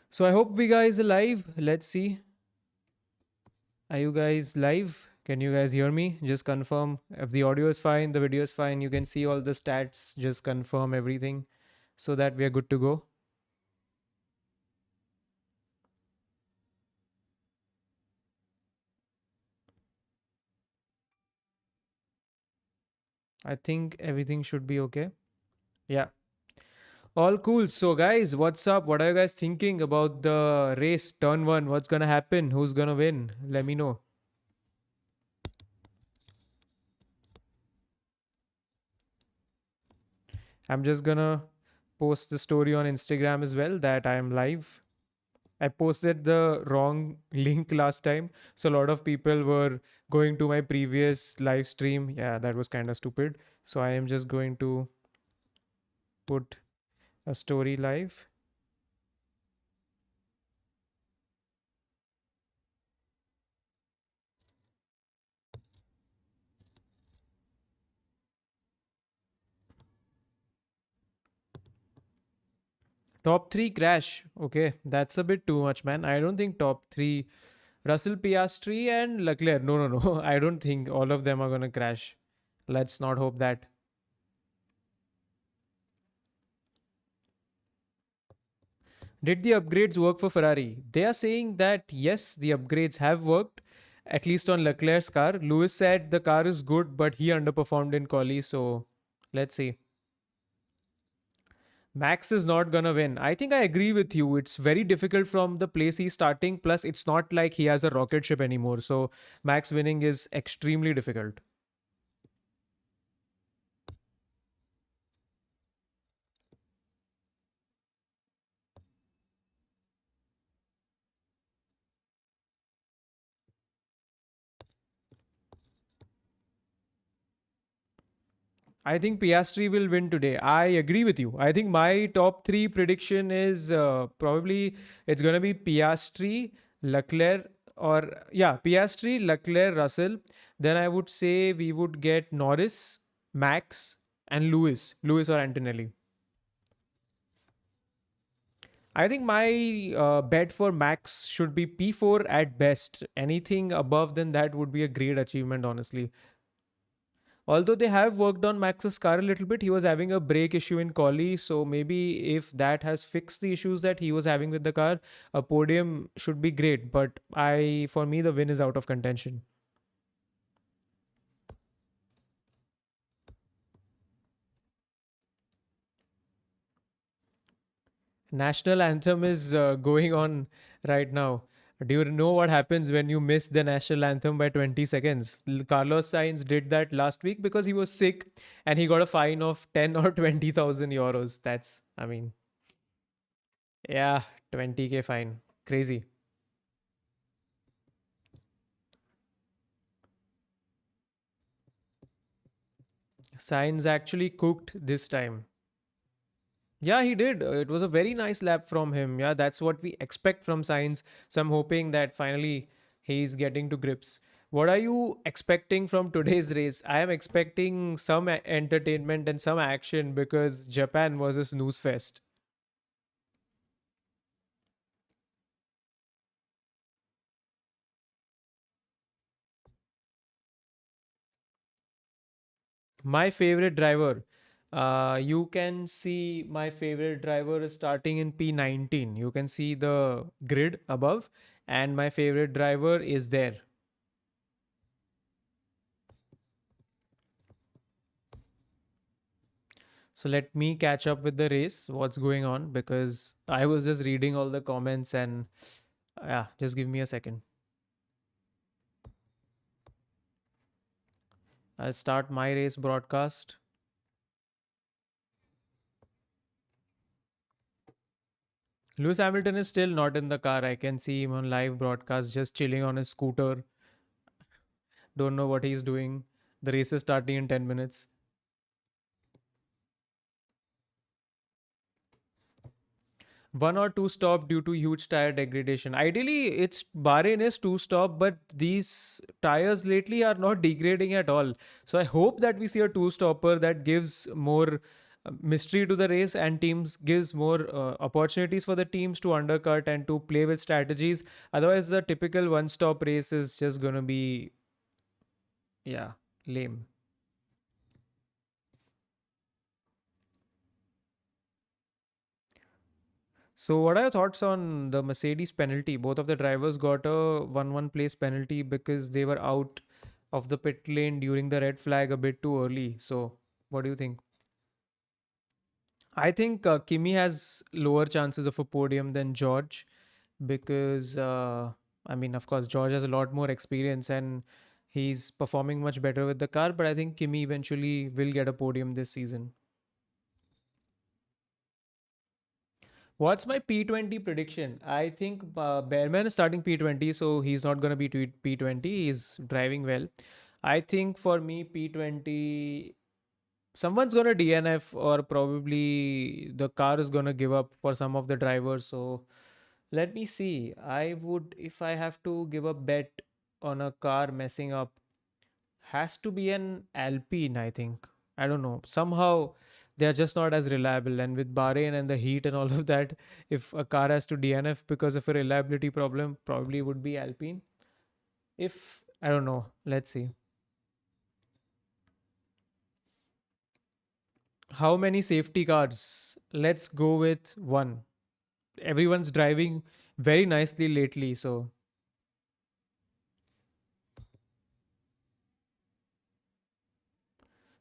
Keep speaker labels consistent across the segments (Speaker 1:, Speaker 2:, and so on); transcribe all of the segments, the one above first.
Speaker 1: So I hope we guys are live. Let's see. Are you guys live? Can you guys hear me? Just confirm if the audio is fine, the video is fine. You can see all the stats. Just confirm everything so that we are good to go. I think everything should be okay. Yeah. All cool. So guys, what's up? What are you guys thinking about the race turn 1? What's going to happen? Who's going to win? Let me know. I'm just going to post the story on Instagram as well that I am live. I posted the wrong link last time. So a lot of people were going to my previous live stream. Yeah, that was kind of stupid. So I am just going to put a story live. Top 3 crash. Okay, that's a bit too much, man. I don't think top 3 Russell, Piastri and Leclerc. No, no, no. I don't think all of them are going to crash. Let's not hope that. Did the upgrades work for Ferrari? They are saying that yes, the upgrades have worked, at least on Leclerc's car. Lewis said the car is good, but he underperformed in quali. So let's see. Max is not gonna win. I think I agree with you. It's very difficult from the place he's starting. Plus, it's not like he has a rocket ship anymore. So Max winning is extremely difficult. I think Piastri will win today. I agree with you. I think my top three prediction is probably it's going to be Piastri, Leclerc, or yeah, Piastri, Leclerc, Russell. Then I would say we would get Norris, Max, and Lewis or Antonelli. I think my bet for Max should be P4 at best. Anything above than that would be a great achievement, honestly. Although they have worked on Max's car a little bit, he was having a brake issue in quali. So maybe if that has fixed the issues that he was having with the car, a podium should be great. But for me, the win is out of contention. National anthem is going on right now. Do you know what happens when you miss the national anthem by 20 seconds? Carlos Sainz did that last week because he was sick and he got a fine of 10 or 20,000 euros. That's, I mean, yeah, 20K fine. Crazy. Sainz actually cooked this time. Yeah, he did. It was a very nice lap from him. Yeah, that's what we expect from Sainz. So I'm hoping that finally he's getting to grips. What are you expecting from today's race? I am expecting some entertainment and some action because Japan was a snooze fest. My favorite driver. You can see my favorite driver is starting in P19. You can see the grid above, and my favorite driver is there. So let me catch up with the race, what's going on, because I was just reading all the comments and yeah, just give me a second. I'll start my race broadcast. Lewis Hamilton is still not in the car. I can see him on live broadcast just chilling on his scooter. Don't know what he's doing. The race is starting in 10 minutes. One or two stop due to huge tire degradation. Ideally, it's Bahrain is two stop, but these tires lately are not degrading at all. So I hope that we see a two stopper that gives more. mystery to the race, and teams gives more opportunities for the teams to undercut and to play with strategies. Otherwise, the typical one-stop race is just gonna be, yeah, lame. So, what are your thoughts on the Mercedes penalty? Both of the drivers got a 1-1 place penalty because they were out of the pit lane during the red flag a bit too early. So, what do you think? I think Kimi has lower chances of a podium than George because, I mean, of course, George has a lot more experience and he's performing much better with the car. But I think Kimi eventually will get a podium this season. What's my P20 prediction? I think Bearman is starting P20, so he's not going to be P20. He's driving well. I think for me, P20, someone's going to DNF, or probably the car is going to give up for some of the drivers. So let me see. I would, if I have to give a bet on a car messing up, has to be an Alpine, I think. I don't know. Somehow they are just not as reliable. And with Bahrain and the heat and all of that, if a car has to DNF because of a reliability problem, probably would be Alpine. If, I don't know. Let's see. How many safety cars? Let's go with one. Everyone's driving very nicely lately. So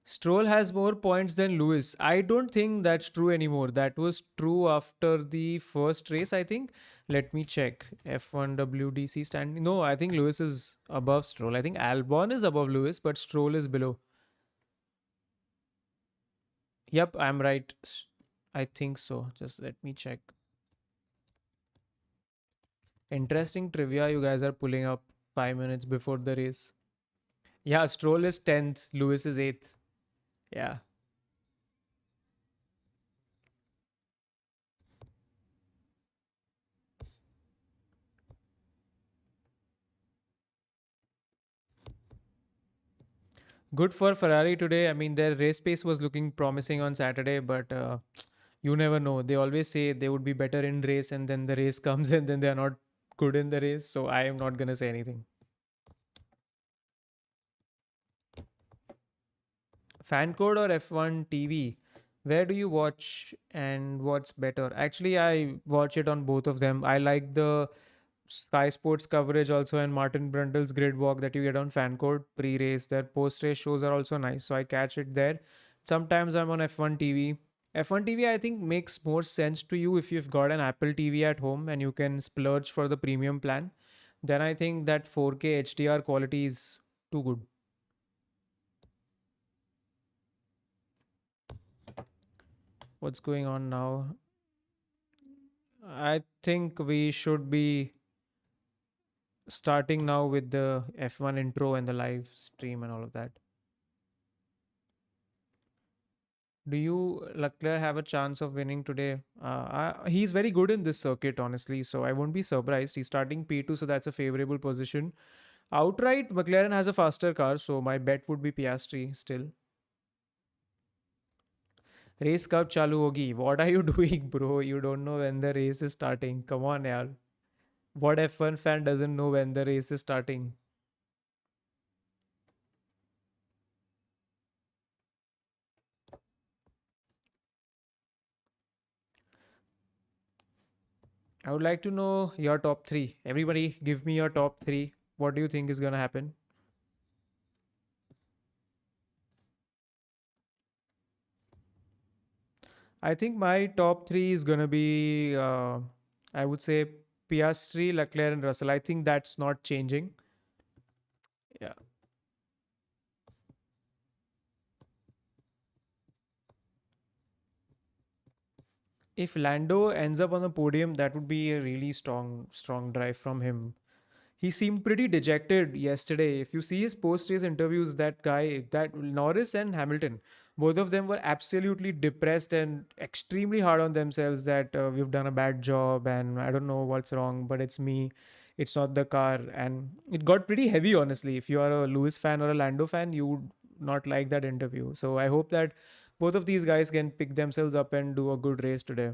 Speaker 1: Stroll has more points than Lewis. I don't think that's true anymore. That was true after the first race, I think. Let me check. F1 WDC standing. No, I think Lewis is above Stroll. I think Albon is above Lewis, but Stroll is below. Yep, I'm right. I think so. Just let me check. Interesting trivia you guys are pulling up 5 minutes before the race. Yeah, Stroll is 10th, Lewis is 8th. Yeah. Good for Ferrari today. I mean, their race pace was looking promising on Saturday, but you never know. They always say they would be better in race, and then the race comes, and then they are not good in the race. So I am not gonna say anything. Fan code or F1 TV? Where do you watch and what's better? Actually, I watch it on both of them. I like the Sky Sports coverage also, and Martin Brundle's grid walk that you get on fan code pre-race. Their post-race shows are also nice, so I catch it there. Sometimes I'm on F1 TV. F1 TV I think makes more sense to you if you've got an Apple TV at home and you can splurge for the premium plan. Then I think that 4K HDR quality is too good. What's going on now? I think we should be starting now with the F1 intro and the live stream and all of that. Do you Leclerc have a chance of winning today? He's very good in this circuit, honestly. So I won't be surprised. He's starting P2, so that's a favorable position. Outright, McLaren has a faster car, so my bet would be Piastri still. Race कब चालू होगी? What are you doing, bro? You don't know when the race is starting. Come on, yaar. What F1 fan doesn't know when the race is starting? I would like to know your top three. Everybody, give me your top three. What do you think is gonna happen? I think my top three is gonna be, I would say, Piastri, Leclerc, and Russell. I think that's not changing. Yeah. If Lando ends up on the podium, that would be a really strong drive from him. He seemed pretty dejected yesterday. If you see his post race interviews, that guy, that Norris and Hamilton, both of them were absolutely depressed and extremely hard on themselves that we've done a bad job and I don't know what's wrong, but it's me. It's not the car. And it got pretty heavy, honestly. If you are a Lewis fan or a Lando fan, you would not like that interview. So I hope that both of these guys can pick themselves up and do a good race today.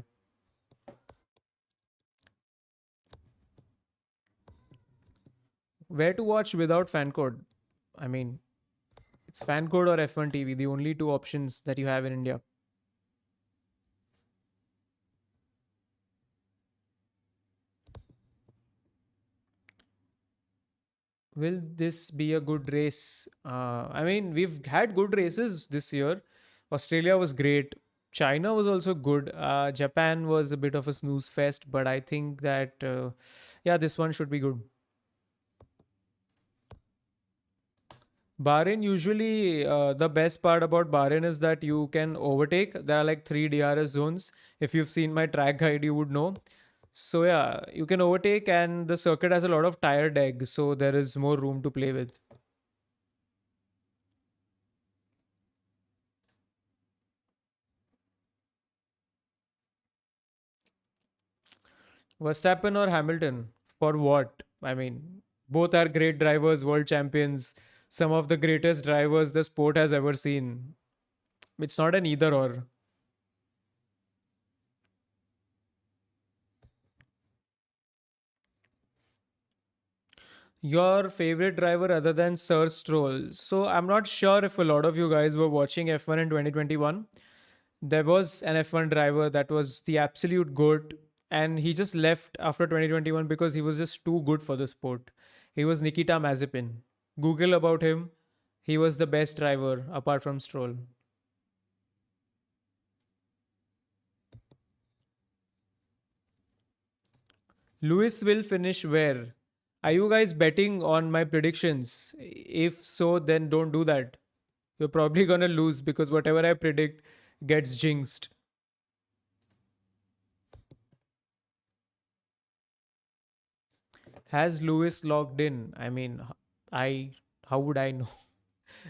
Speaker 1: Where to watch without fan code? I mean, it's fan code or F1 TV, the only two options that you have in India. Will this be a good race? I mean, we've had good races this year. Australia was great. China was also good. Japan was a bit of a snooze fest, but I think that, yeah, this one should be good. Bahrain, usually, the best part about Bahrain is that you can overtake. There are like three DRS zones. If you've seen my track guide, you would know. So, yeah, you can overtake, and the circuit has a lot of tire deg, so there is more room to play with. Verstappen or Hamilton? For what? I mean, both are great drivers, world champions, some of the greatest drivers the sport has ever seen. It's not an either or. Your favorite driver other than Sir Stroll? So I'm not sure if a lot of you guys were watching F1 in 2021. There was an F1 driver that was the absolute goat, and he just left after 2021 because he was just too good for the sport. He was Nikita Mazepin. Google about him. He was the best driver apart from Stroll. Lewis will finish where? Are you guys betting on my predictions? If so, then don't do that. You're probably gonna lose because whatever I predict gets jinxed. Has Lewis logged in? I mean, I how would I know?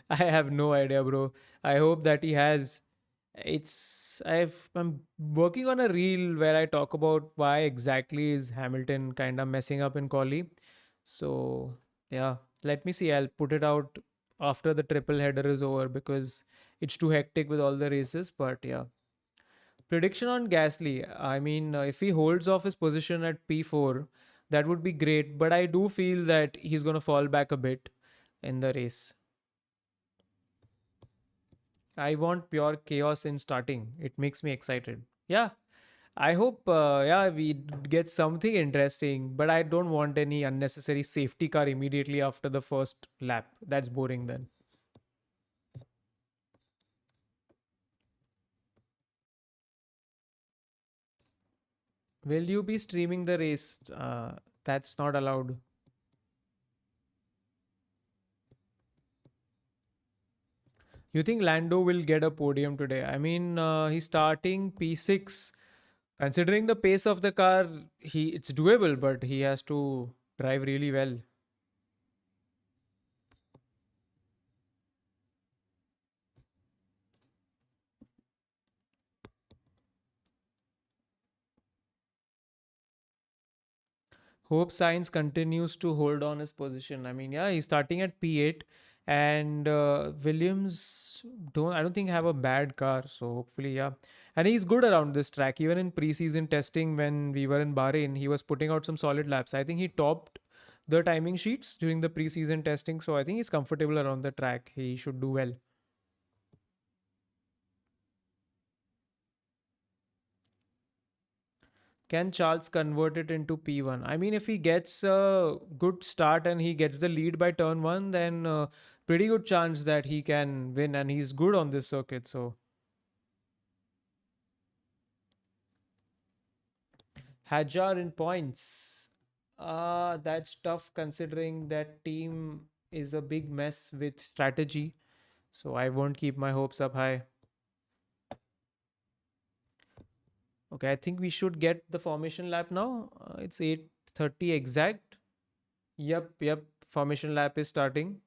Speaker 1: I have no idea, bro. I hope that he has. I'm working on a reel where I talk about why exactly is Hamilton kind of messing up in quali. So yeah, let me see. I'll put it out after the triple header is over because it's too hectic with all the races. But yeah, prediction on Gasly. I mean, if he holds off his position at P4, that would be great. But I do feel that he's going to fall back a bit in the race. I want pure chaos in starting. It makes me excited. Yeah, I hope, yeah, we get something interesting, but I don't want any unnecessary safety car immediately after the first lap. That's boring then. Will you be streaming the race? That's not allowed. You think Lando will get a podium today? I mean, he's starting P6. Considering the pace of the car, he it's doable, but he has to drive really well. Hope Science continues to hold on his position. I mean, yeah, he's starting at P8, and Williams don't. I don't think have a bad car. So hopefully, yeah, and he's good around this track. Even in preseason testing, when we were in Bahrain, he was putting out some solid laps. I think he topped the timing sheets during the preseason testing. So I think he's comfortable around the track. He should do well. Can Charles convert it into P1? I mean, if he gets a good start and he gets the lead by turn one, then pretty good chance that he can win, and he's good on this circuit. So Hajar in points. That's tough considering that team is a big mess with strategy. So I won't keep my hopes up high. Okay, I think we should get the formation lap now. It's 8:30 exact. Yep. Formation lap is starting.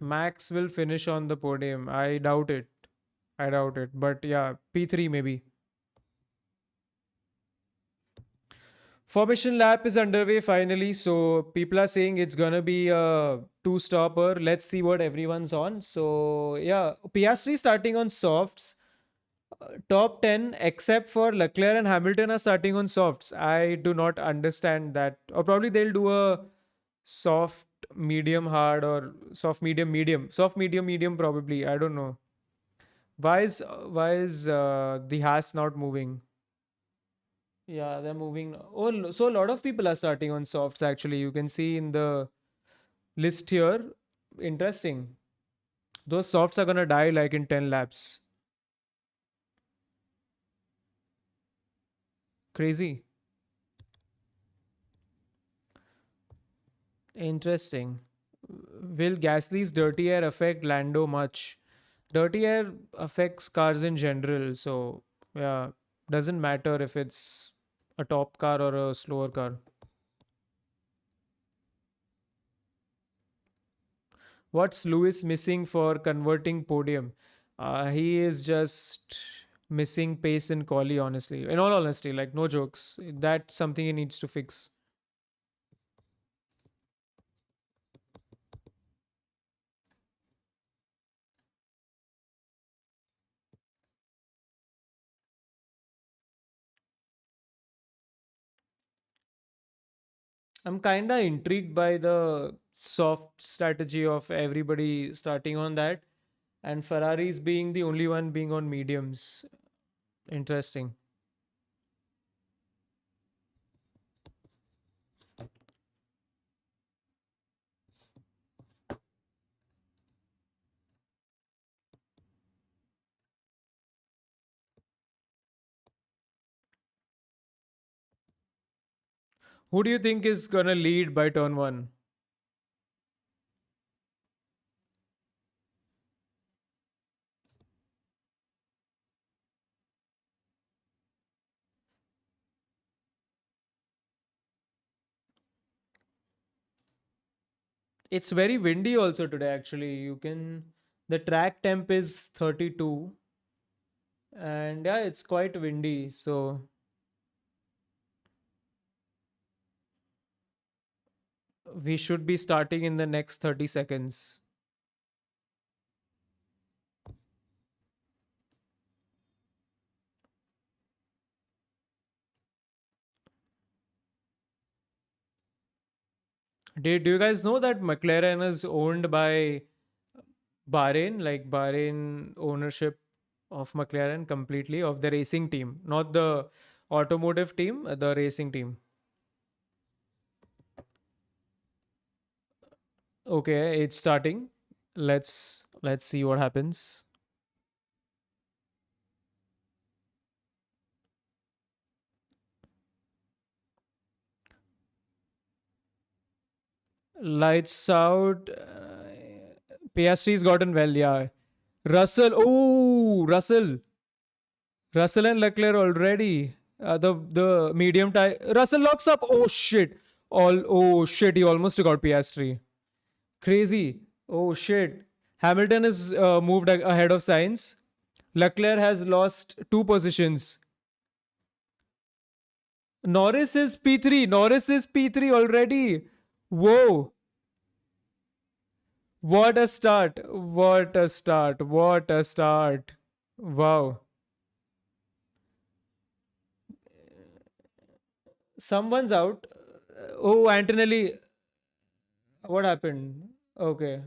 Speaker 1: Max will finish on the podium. I doubt it. I doubt it. But yeah, P3 maybe. Formation lap is underway finally, so people are saying it's gonna be a two-stopper. Let's see what everyone's on. So yeah, Piastri starting on softs. Top 10, except for Leclerc and Hamilton, are starting on softs. I do not understand that. Or probably they'll do a soft, medium, hard, or soft, medium, medium, soft, medium, medium. Probably. I don't know. Why is the Haas not moving? Yeah, they're moving. Oh, so a lot of people are starting on softs actually. You can see in the list here. Interesting. Those softs are gonna die like in 10 laps. Crazy. Interesting. Will Gasly's dirty air affect Lando much? Dirty air affects cars in general, so yeah, doesn't matter if it's a top car or a slower car. What's Lewis missing for converting podium? He is just missing pace in quali, honestly. In all honesty, like no jokes. That's something he needs to fix. I'm kind of intrigued by the soft strategy of everybody starting on that, and Ferrari's being the only one being on mediums. Interesting. Who do you think is gonna lead by turn one? It's very windy also today. Actually, you can. The track temp is 32, and yeah, it's quite windy. So we should be starting in the next 30 seconds. Do you guys know that McLaren is owned by Bahrain, like Bahrain ownership of McLaren completely of the racing team, not the automotive team, the racing team. Okay, it's starting. Let's see what happens. Lights out. Piastri's gotten well, yeah. Russell, oh, Russell and Leclerc already. The medium tire. Russell locks up. Oh shit! Oh shit! He almost got Piastri. Crazy. Oh shit! Hamilton is moved ahead of Sainz. Leclerc has lost two positions. Norris is P3. Norris is P3 already. Whoa! What a start! What a start! What a start! Wow. Someone's out. Oh, Antonelli. What happened? Okay.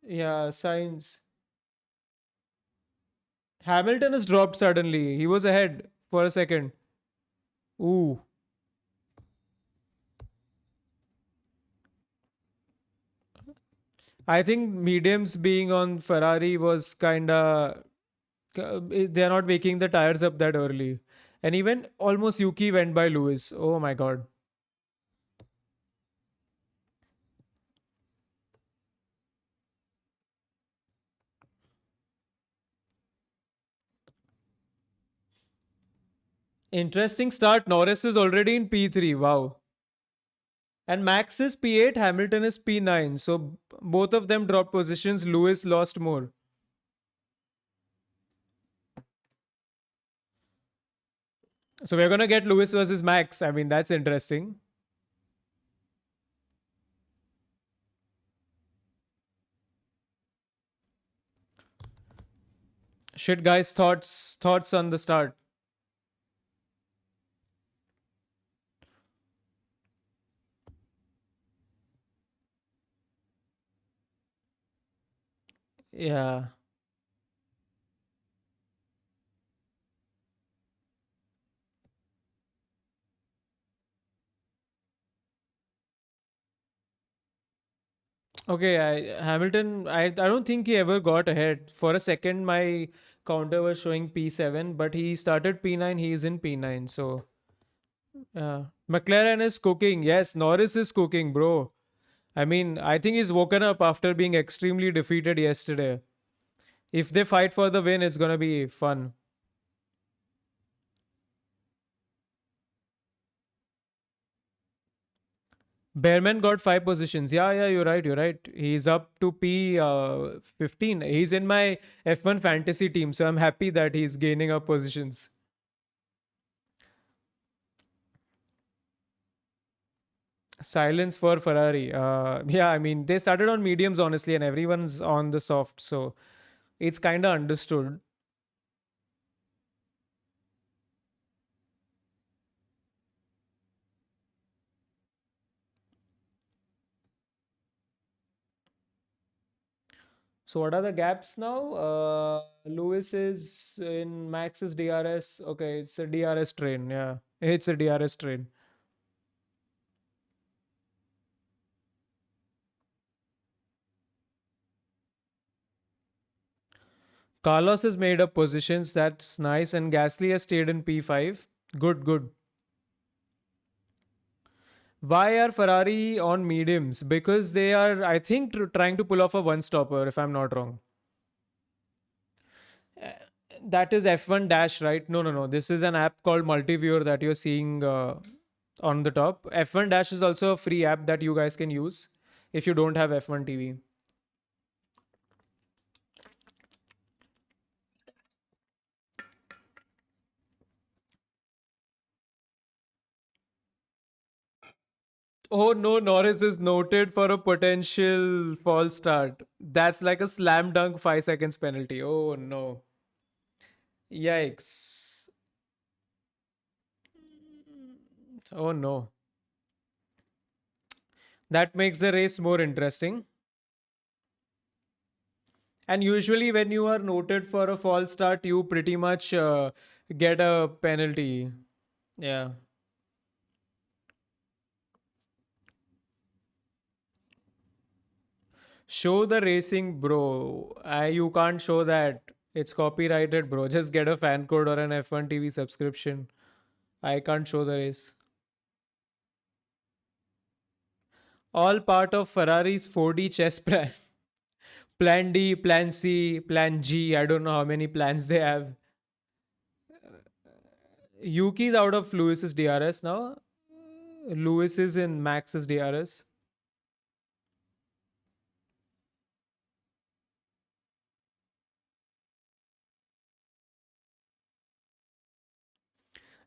Speaker 1: Yeah, signs. Hamilton has dropped suddenly. He was ahead for a second. Ooh. I think mediums being on Ferrari was kind of. They're not making the tires up that early. And even almost Yuki went by Lewis. Oh my god. Interesting start. Norris is already in P3. Wow. And Max is P8, Hamilton is P9. So both of them dropped positions. Lewis lost more. So we're gonna get Lewis versus Max. I mean, that's interesting. Shit, guys. Thoughts on the start. Yeah. Okay, Hamilton. I don't think he ever got ahead. For a second, my counter was showing P7, but he started P9. He is in P9. So McLaren is cooking. Yes, Norris is cooking, bro. I mean, I think he's woken up after being extremely defeated yesterday. If they fight for the win, it's gonna be fun. Bearman got 5 positions. Yeah, yeah, you're right. You're right. He's up to P 15. He's in my F1 fantasy team, so I'm happy that he's gaining up positions. Silence for Ferrari. Yeah, I mean, they started on mediums, honestly, and everyone's on the soft, so it's kind of understood. So, what are the gaps now? Lewis is in Max's DRS. Okay, it's a DRS train. Yeah, it's a DRS train. Carlos has made up positions. That's nice. And Gasly has stayed in P5. Good, good. Why are Ferrari on mediums? Because they are, I think, trying to pull off a one stopper, if I'm not wrong. Uh, That is F1 Dash, right? No, no, no. This is an app called Multiviewer that you're seeing on the top. F1 Dash is also a free app that you guys can use if you don't have F1 TV. Oh no, Norris is noted for a potential false start. That's like a slam dunk 5 seconds penalty. Oh no. Yikes. Oh no. That makes the race more interesting. And usually, when you are noted for a false start, you pretty much get a penalty. Yeah. Show the racing, bro. You can't show that. It's copyrighted, bro. Just get a fan code or an F1 TV subscription. I can't show the race. All part of Ferrari's 4D chess plan. Plan D, Plan C, Plan G. I don't know how many plans they have. Yuki's out of Lewis's DRS now. Lewis is in Max's DRS.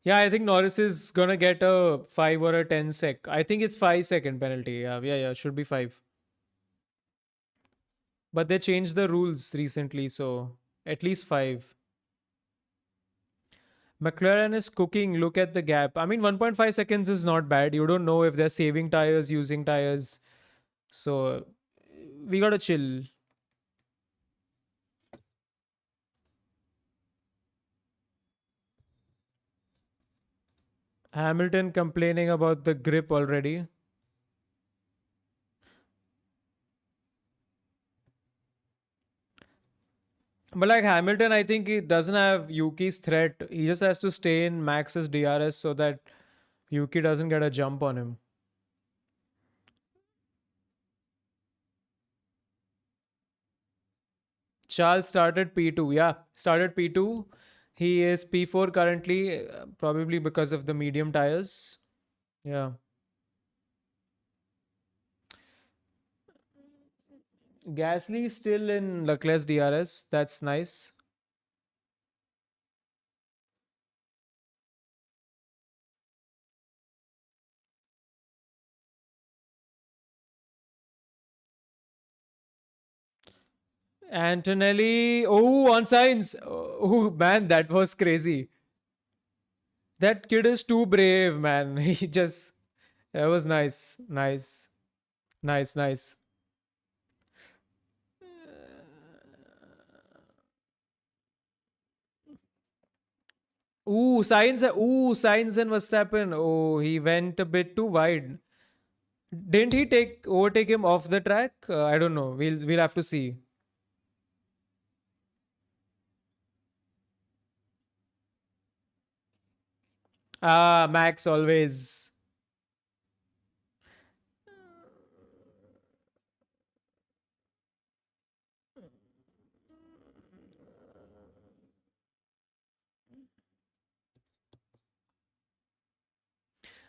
Speaker 1: Yeah, I think Norris is gonna get a 5 or a 10 sec. I think it's 5 second penalty. Yeah, yeah, yeah. Should be five. But they changed the rules recently, so at least five. McLaren is cooking. Look at the gap. I mean, 1.5 seconds is not bad. You don't know if they're saving tires, using tires. So we gotta chill. Hamilton complaining about the grip already. But like Hamilton, I think he doesn't have Yuki's threat. He just has to stay in Max's DRS so that Yuki doesn't get a jump on him. Charles started P2. Yeah, started P2. He is P4 currently, probably because of the medium tires. Yeah. Gasly still in Leclerc's DRS. That's nice. Antonelli. Oh, on signs. Oh, man, that was crazy. That kid is too brave, man. He just. That was nice. Nice. Nice, nice. Signs and Verstappen. Oh, he went a bit too wide. Didn't he take overtake him off the track? I don't know. We'll have to see. Ah, Max always.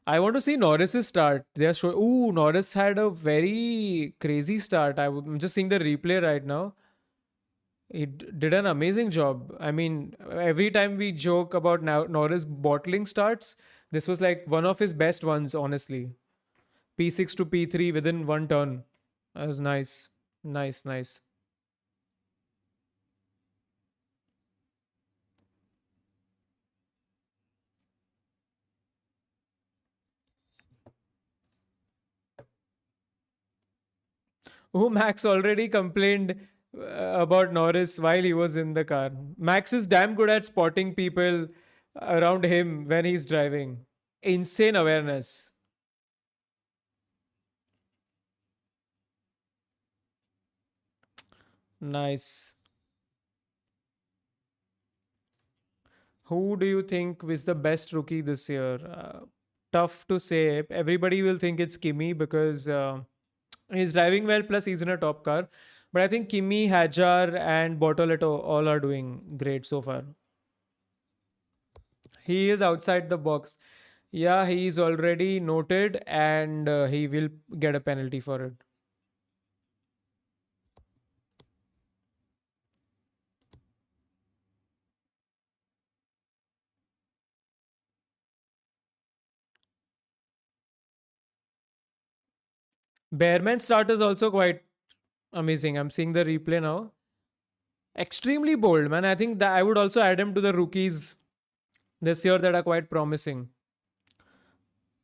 Speaker 1: I want to see Norris's start. They're showing. Ooh, Norris had a very crazy start. I'm just seeing the replay right now. He did an amazing job. I mean, every time we joke about now Norris bottling starts, this was like one of his best ones, honestly. P6 to P3 within one turn. That was nice. Nice, nice. Oh, Max already complained about Norris while he was in the car. Max is damn good at spotting people around him when he's driving. Insane awareness. Nice. Who do you think is the best rookie this year? Tough to say. Everybody will think it's Kimi because he's driving well, plus he's in a top car. But I think Kimi, Hajar, and Bortoleto all are doing great so far. He is outside the box. Yeah, he is already noted and he will get a penalty for it. Bearman start is also quite amazing. I'm seeing the replay now. Extremely bold, man. I think that I would also add him to the rookies this year that are quite promising.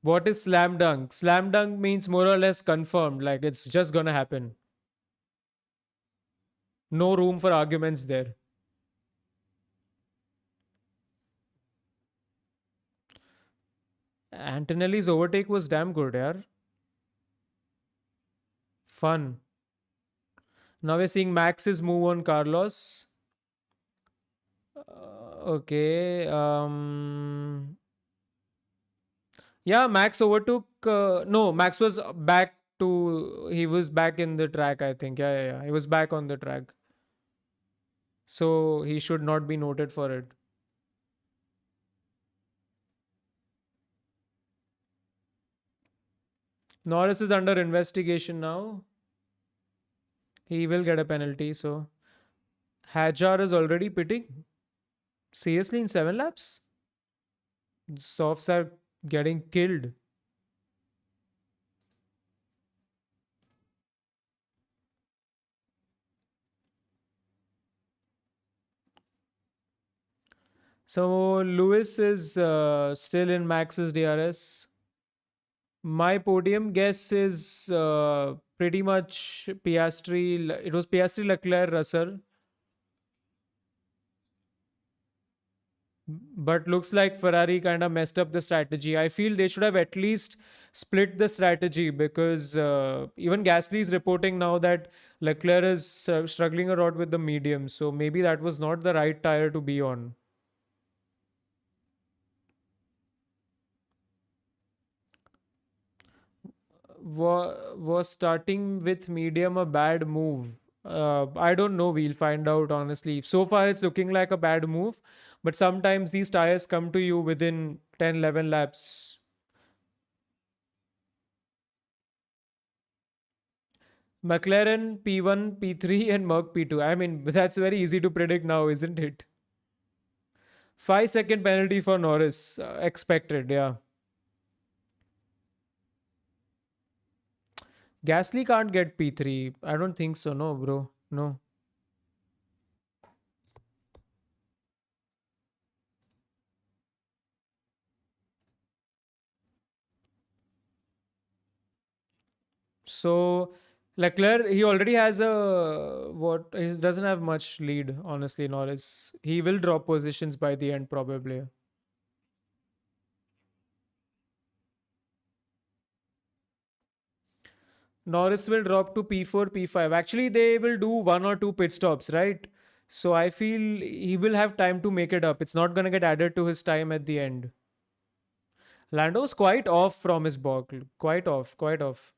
Speaker 1: What is slam dunk? Slam dunk means more or less confirmed, like it's just gonna happen. No room for arguments there. Antonelli's overtake was damn good, yeah. Fun. Now we're seeing Max's move on Carlos. Okay. Yeah, Max overtook. No, Max was back to. He was back in the track, I think. Yeah, yeah, yeah. He was back on the track. So he should not be noted for it. Norris is under investigation now. He will get a penalty. So Hajar is already pitting. Seriously, in 7 laps? Softs are getting killed. So Lewis is still in Max's DRS. My podium guess is pretty much Piastri. It was Piastri, Leclerc, Russell. But looks like Ferrari kind of messed up the strategy. I feel they should have at least split the strategy because even Gasly is reporting now that Leclerc is struggling a lot with the medium. So maybe that was not the right tire to be on. Was starting with medium a bad move? I don't know. We'll find out honestly. So far, it's looking like a bad move, but sometimes these tires come to you within 10, 11 laps. McLaren P1, P3, and Merc P2. I mean, that's very easy to predict now, isn't it? 5 second penalty for Norris. Expected, yeah. Gasly can't get P3. I don't think so, no, bro. No. So Leclerc, he already has a what? He doesn't have much lead, honestly. Norris, he will drop positions by the end probably. Norris will drop to P4, P5. Actually, they will do one or two pit stops, right? So I feel he will have time to make it up. It's not gonna get added to his time at the end. Lando's quite off from his balk. Quite off. Quite off.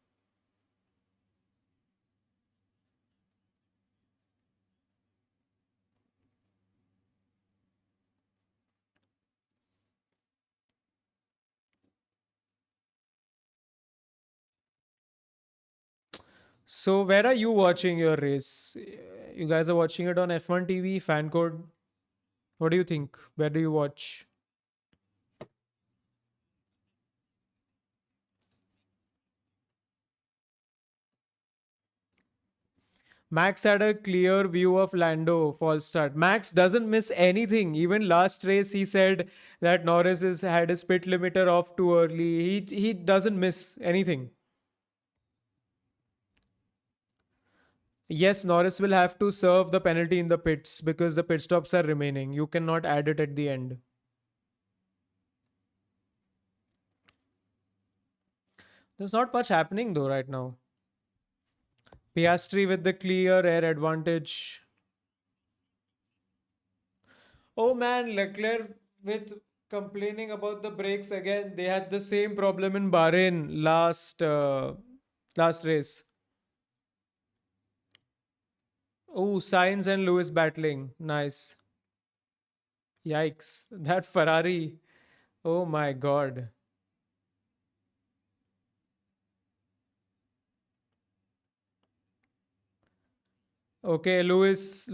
Speaker 1: So where are you watching your race? You guys are watching it on F1 TV, fan code. What do you think? Where do you watch? Max had a clear view of Lando false start. Max doesn't miss anything. Even last race, he said that had his pit limiter off too early. He doesn't miss anything. Yes, Norris will have to serve the penalty in the pits because the pit stops are remaining. You cannot add it at the end. There's not much happening though right now. Piastri with the clear air advantage. Oh man, Leclerc with complaining about the brakes again. They had the same problem in Bahrain last race. Oh, Sainz and Lewis battling. Nice. Yikes. That Ferrari. Oh my god. Okay, Lewis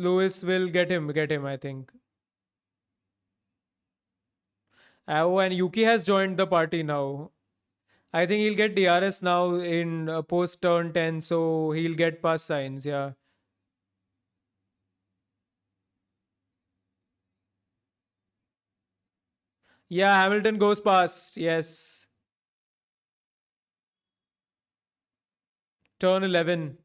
Speaker 1: will get him, I think. Oh, and Yuki has joined the party now. I think he'll get DRS now in post turn 10, so he'll get past signs. Yeah. Yeah, Hamilton goes past. Yes. Turn 11.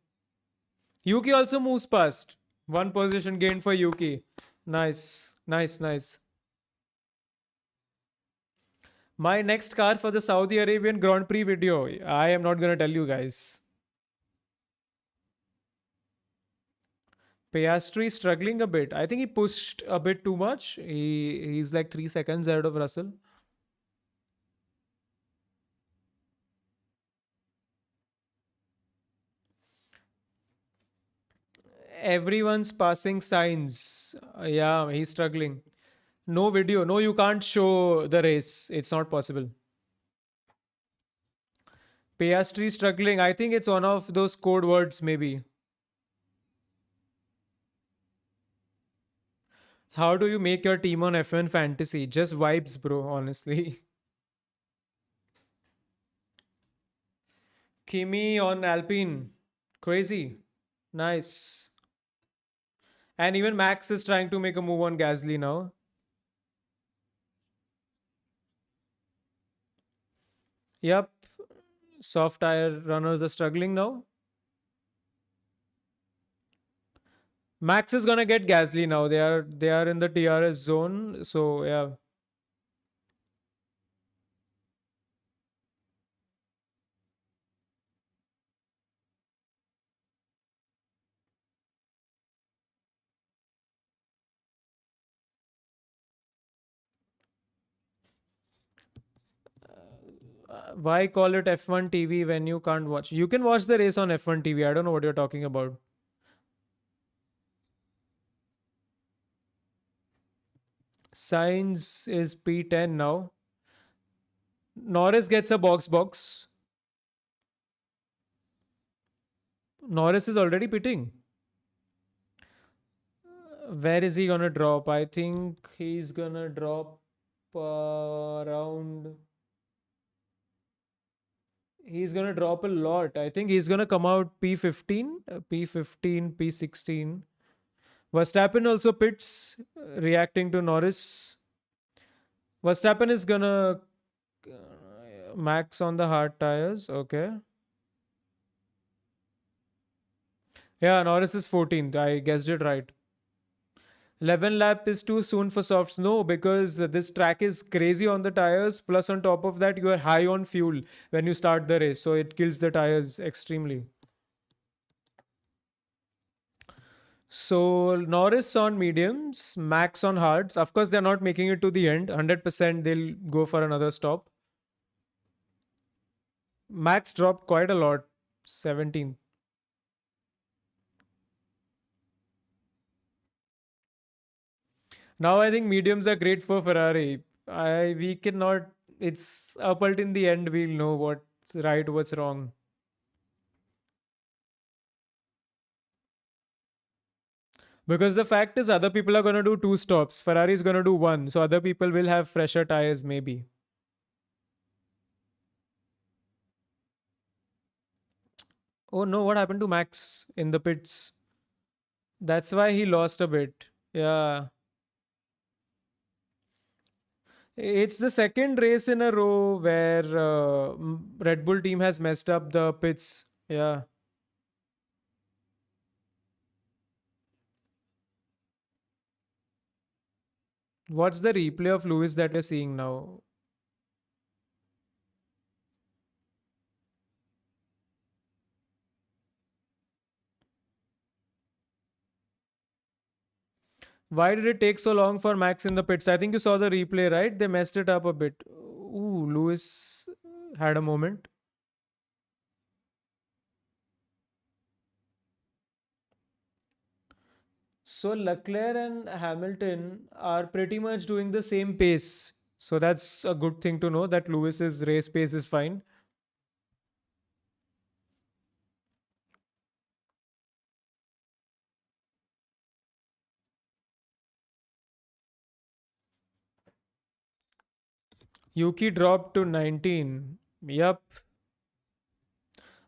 Speaker 1: Yuki also moves past. One position gained for Yuki. Nice. Nice, nice. My next car for the Saudi Arabian Grand Prix video. I am not going to tell you guys. Piastri struggling a bit. I think he pushed a bit too much. He's like 3 seconds ahead of Russell. Everyone's passing signs. Yeah, he's struggling. No video. No, you can't show the race. It's not possible. Piastri struggling. I think it's one of those code words, maybe. How do you make your team on F1 fantasy? Just vibes, bro, honestly. Kimi on Alpine. Crazy. Nice. And even Max is trying to make a move on Gasly now. Yep. Soft tire runners are struggling now. Max is gonna get Gasly now. They are in the TRS zone. So yeah. Why call it F1 TV when you can't watch? You can watch the race on F1 TV. I don't know what you're talking about. Sainz is P10 now. Norris gets a box. Norris is already pitting. Where is he gonna drop? I think he's gonna drop around. He's gonna drop a lot. I think he's gonna come out P15, P15, P16. Verstappen also pits, reacting to Norris. Verstappen is gonna max on the hard tires. Okay. Yeah, Norris is 14th. I guessed it right. 11 lap is too soon for softs. No, because this track is crazy on the tires. Plus, on top of that, you are high on fuel when you start the race. So it kills the tires extremely. So Norris on mediums, Max on hards. Of course, they're not making it to the end. 100% they'll go for another stop. Max dropped quite a lot. 17th. Now I think mediums are great for Ferrari. I we cannot. It's up until in the end we'll know what's right, what's wrong. Because the fact is, other people are going to do two stops. Ferrari is going to do one. So other people will have fresher tires, maybe. Oh no, what happened to Max in the pits? That's why he lost a bit. Yeah. It's the second race in a row where Red Bull team has messed up the pits. Yeah. What's the replay of Lewis that we're seeing now? Why did it take so long for Max in the pits? I think you saw the replay, right? They messed it up a bit. Ooh, Lewis had a moment. So Leclerc and Hamilton are pretty much doing the same pace. So that's a good thing to know that Lewis's race pace is fine. Yuki dropped to 19. Yep.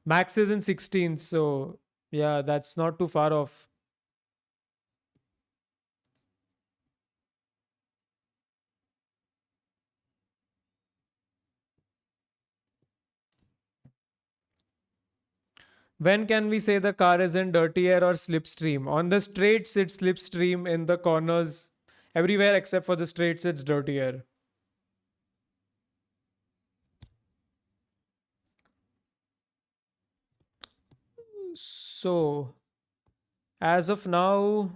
Speaker 1: Max is in 16th. So yeah, that's not too far off. When can we say the car is in dirty air or slipstream? On the straights, it's slipstream. In the corners, everywhere except for the straights, it's dirty air. So, as of now,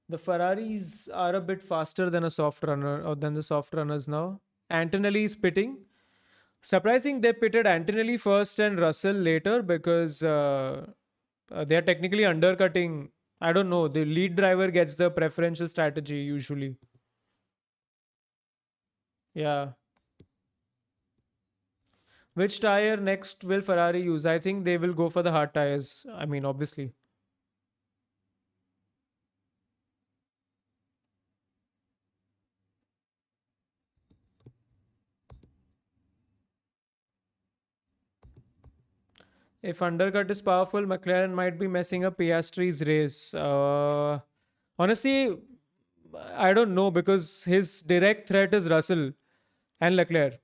Speaker 1: the Ferraris are a bit faster than a soft runner or than the soft runners now. Antonelli is pitting. Surprising they pitted Antonelli first and Russell later because they are technically undercutting. I don't know. The lead driver gets the preferential strategy usually. Yeah. Which tire next will Ferrari use? I think they will go for the hard tires. I mean, obviously. If undercut is powerful, McLaren might be messing up Piastri's race. Honestly, I don't know because his direct threat is Russell and Leclerc.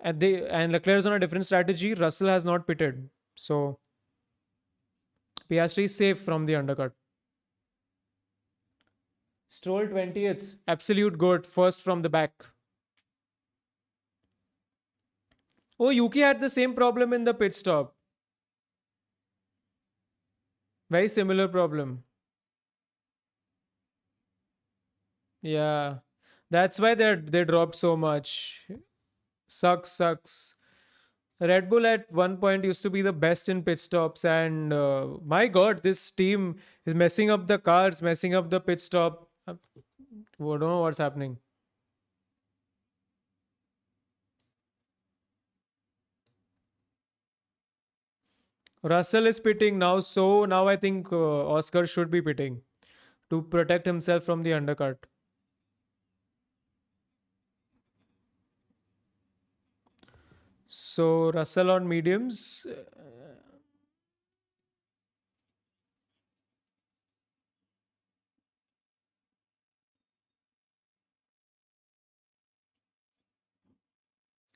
Speaker 1: And Leclerc is on a different strategy. Russell has not pitted. So Piastri is safe from the undercut. Stroll 20th. Absolute goat. First from the back. Oh, Yuki had the same problem in the pit stop. Very similar problem. Yeah. That's why they dropped so much. Sucks, sucks. Red Bull at one point used to be the best in pit stops, and my God, this team is messing up the cars, messing up the pit stop. I don't know what's happening. Russell is pitting now, so now I think Oscar should be pitting to protect himself from the undercut. So Russell on mediums.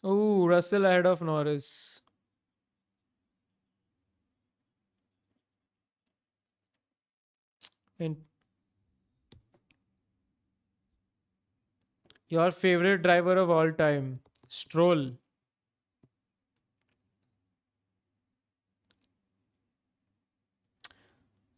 Speaker 1: Oh, Russell ahead of Norris. And your favorite driver of all time, Stroll.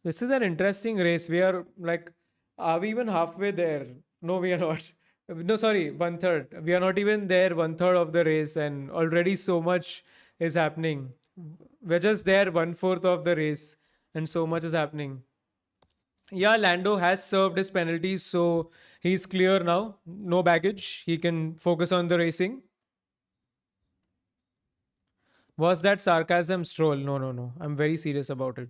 Speaker 1: This is an interesting race. We are like, are we even halfway there? No, we are not. No, sorry, one third. We are not even there, one third of the race, and already so much is happening. We're just there, one fourth of the race, and so much is happening. Yeah, Lando has served his penalties, so he's clear now. No baggage. He can focus on the racing. Was that sarcasm, Stroll? No, no, no. I'm very serious about it.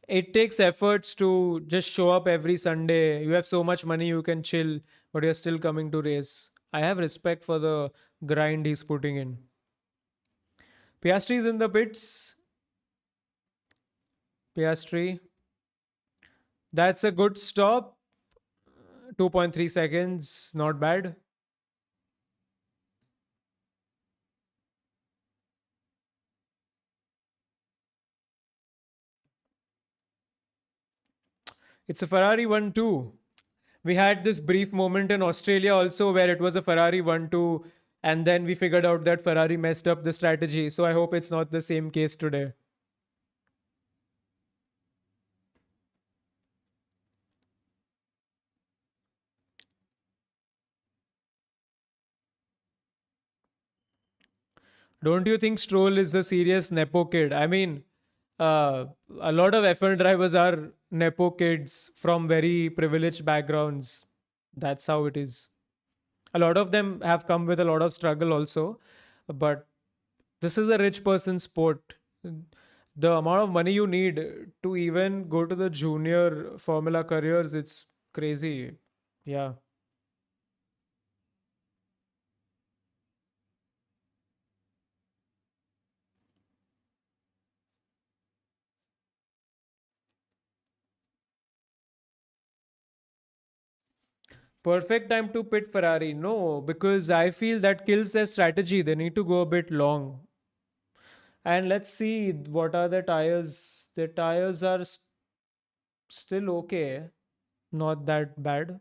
Speaker 1: It takes efforts to just show up every Sunday. You have so much money, you can chill, but you're still coming to race. I have respect for the grind he's putting in. Piastri's in the pits. Piastri. That's a good stop. 2.3 seconds. Not bad. It's a Ferrari 1 2. We had this brief moment in Australia also where it was a Ferrari 1 2, and then we figured out that Ferrari messed up the strategy. So I hope it's not the same case today. Don't you think Stroll is a serious Nepo kid? I mean, uh, a lot of F1 drivers are Nepo kids from very privileged backgrounds. That's how it is. A lot of them have come with a lot of struggle also, but this is a rich person's sport. The amount of money you need to even go to the junior Formula careers, it's crazy. Yeah. Perfect time to pit Ferrari. No, because I feel that kills their strategy. They need to go a bit long. And let's see what are the tires. The tires are still okay, not that bad.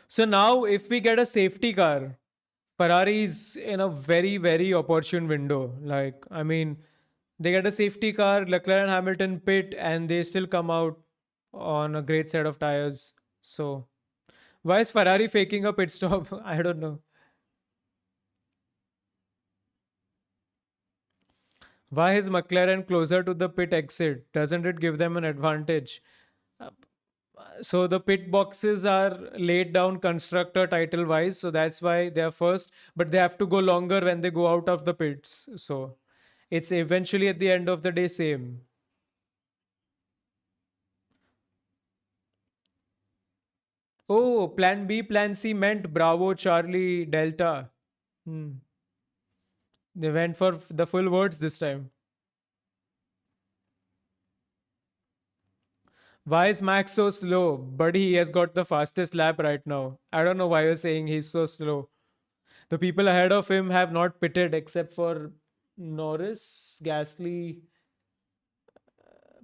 Speaker 1: So now, if we get a safety car, Ferrari's in a very, very opportune window. Like, I mean, they get a safety car, Leclerc and Hamilton pit, and they still come out on a great set of tires. So, why is Ferrari faking a pit stop? I don't know. Why is McLaren closer to the pit exit? Doesn't it give them an advantage? Uh, So the pit boxes are laid down constructor title wise, so that's why they are first, but they have to go longer when they go out of the pits. So it's eventually at the end of the day same. Oh, plan B, plan C meant Bravo, Charlie, Delta. Hmm. They went for the full words this time. Why is Max so slow? Buddy, he has got the fastest lap right now. I don't know why you're saying he's so slow. The people ahead of him have not pitted except for Norris, Gasly,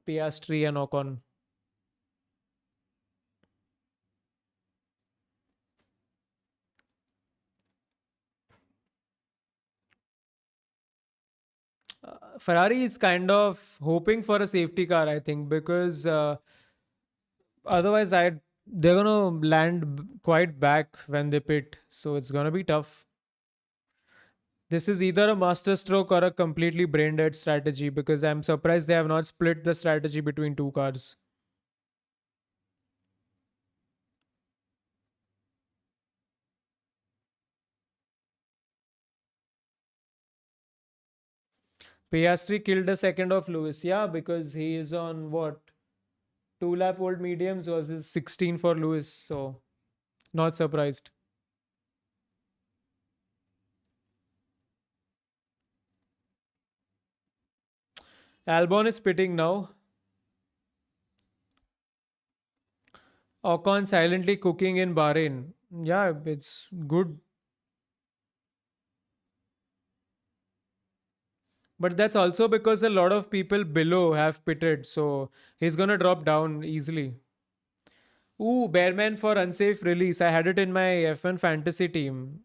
Speaker 1: Piastri, and Ocon. Ferrari is kind of hoping for a safety car, I think, because otherwise, they're gonna land quite back when they pit, so it's gonna be tough. This is either a master stroke or a completely brain dead strategy because I'm surprised they have not split the strategy between two cars. Piastri killed a second of Lewis. Yeah, because he is on what? 2 lap old mediums versus 16 for Lewis. So, not surprised. Albon is pitting now. Ocon silently cooking in Bahrain. Yeah, it's good. But that's also because a lot of people below have pitted. So, he's going to drop down easily. Ooh, Bearman for unsafe release. I had it in my F1 fantasy team.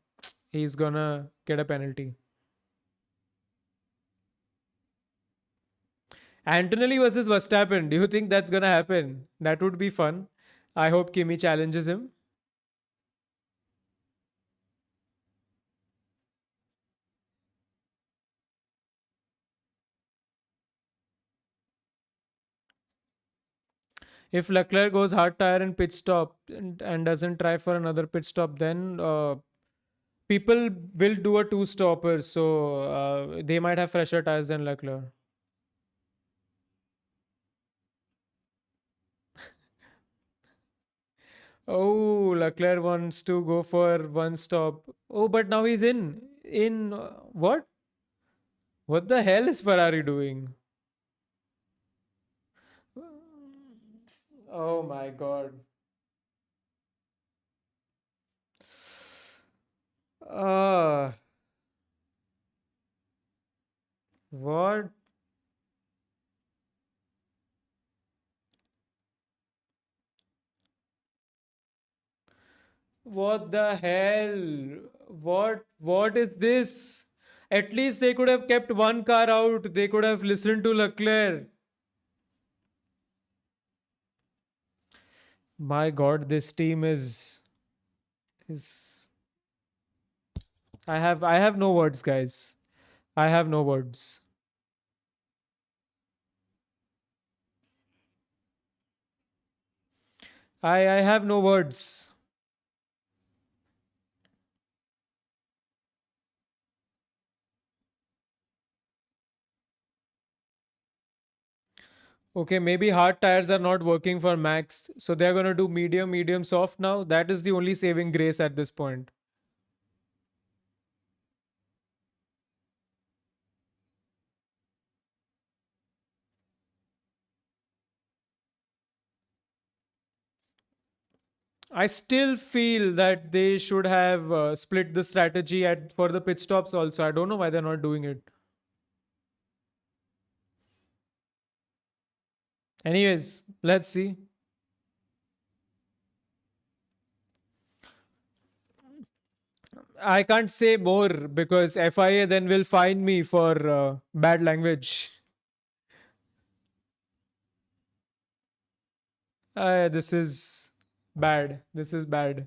Speaker 1: He's gonna get a penalty. Antonelli versus Verstappen. Do you think that's gonna happen? That would be fun. I hope Kimi challenges him. If Leclerc goes hard tire in pit stop and doesn't try for another pit stop, then people will do a two stopper. So they might have fresher tires than Leclerc. Oh, Leclerc wants to go for one stop. Oh, but now he's in. In what? What the hell is Ferrari doing? Oh my god. Uh, what? What the hell? What is this? At least they could have kept one car out. They could have listened to Leclerc. My god, this team is I have no words, guys. I have no words. I have no words. Okay, maybe hard tires are not working for Max, so they're gonna do medium, medium, soft now. That is the only saving grace at this point. I still feel that they should have split the strategy at for the pit stops also. I don't know why they're not doing it. Anyways, let's see. I can't say more because FIA then will fine me for bad language. This is bad. This is bad.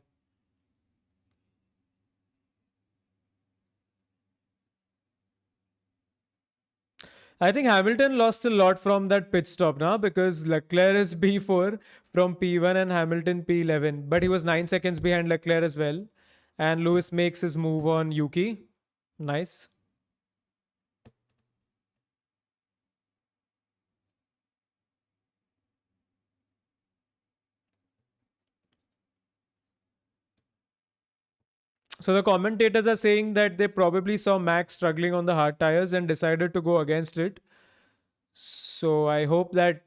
Speaker 1: I think Hamilton lost a lot from that pit stop now because Leclerc is P4 from P1 and Hamilton P11. But he was 9 seconds behind Leclerc as well. And Lewis makes his move on Yuki. Nice. So the commentators are saying that they probably saw Max struggling on the hard tires and decided to go against it. So I hope that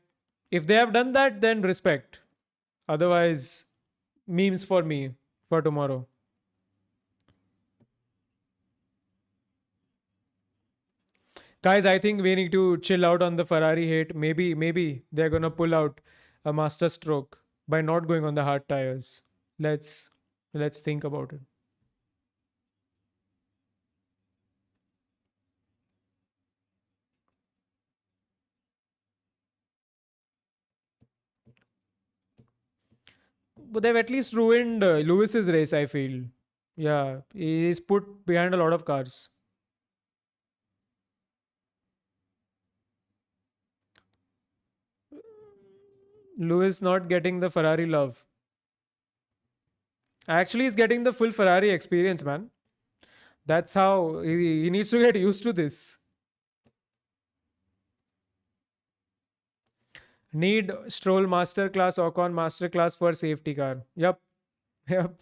Speaker 1: if they have done that, then respect. Otherwise, memes for me for tomorrow. Guys, I think we need to chill out on the Ferrari hate. Maybe they're gonna pull out a master stroke by not going on the hard tires. Let's let's think about it. But they've at least ruined Lewis's race, I feel. Yeah, he's put behind a lot of cars. Lewis not getting the Ferrari love. Actually, he's getting the full Ferrari experience, man. That's how he needs to get used to this. Need Stroll masterclass, Ocon masterclass for safety car. Yep. Yep.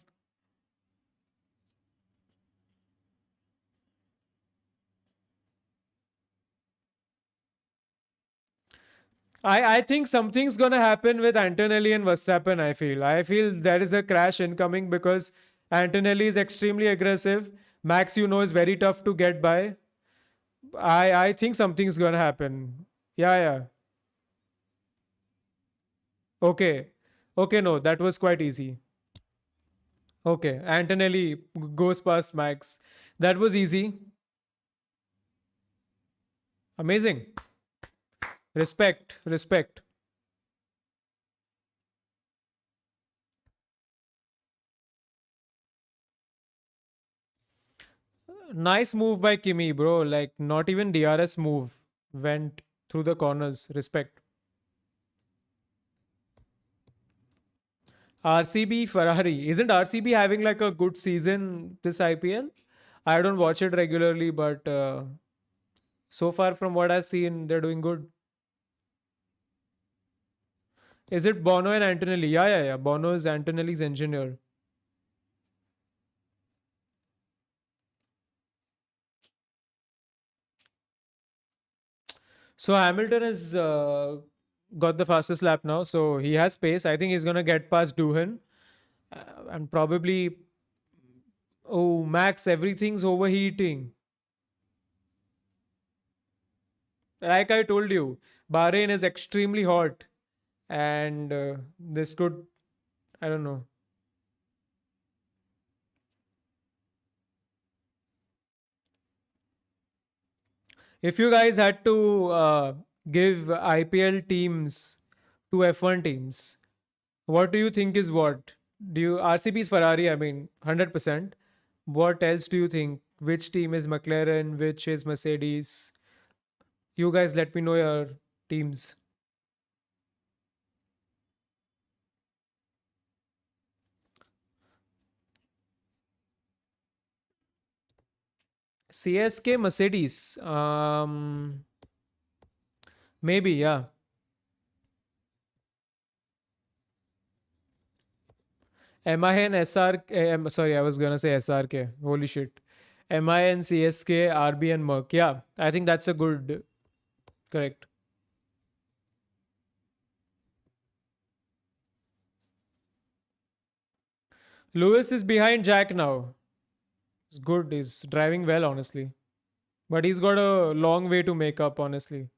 Speaker 1: I think something's gonna happen with Antonelli and Verstappen. I feel there is a crash incoming because Antonelli is extremely aggressive. Max, is very tough to get by. I think something's gonna happen. Yeah, yeah. Okay, okay. No, that was quite easy. Okay, Antonelli goes past Max. That was easy. Amazing. Respect, respect. Nice move by Kimi, bro. Like not even DRS move went through the corners. Respect. RCB Ferrari. Isn't RCB having like a good season this IPL? I don't watch it regularly, but so far from what I've seen, they're doing good. Is it Bono and Antonelli? Yeah, yeah, yeah. Bono is Antonelli's engineer. So Hamilton has got the fastest lap now, so he has pace. I think he's gonna get past Doohan, and probably, oh Max, everything's overheating. Like I told you, Bahrain is extremely hot, and this could, I don't know. If you guys had to give IPL teams to F1 teams, what do you think is what? Do you RCB's Ferrari? I mean, 100%. What else do you think? Which team is McLaren? Which is Mercedes? You guys let me know your teams. CSK Mercedes. Maybe, yeah. MIN SR. Sorry, I was gonna say SRK. Holy shit. MIN CSK RB and Merc. Yeah, I think that's a good. Correct. Lewis is behind Jack now. It's good. He's driving well, honestly. But he's got a long way to make up, honestly.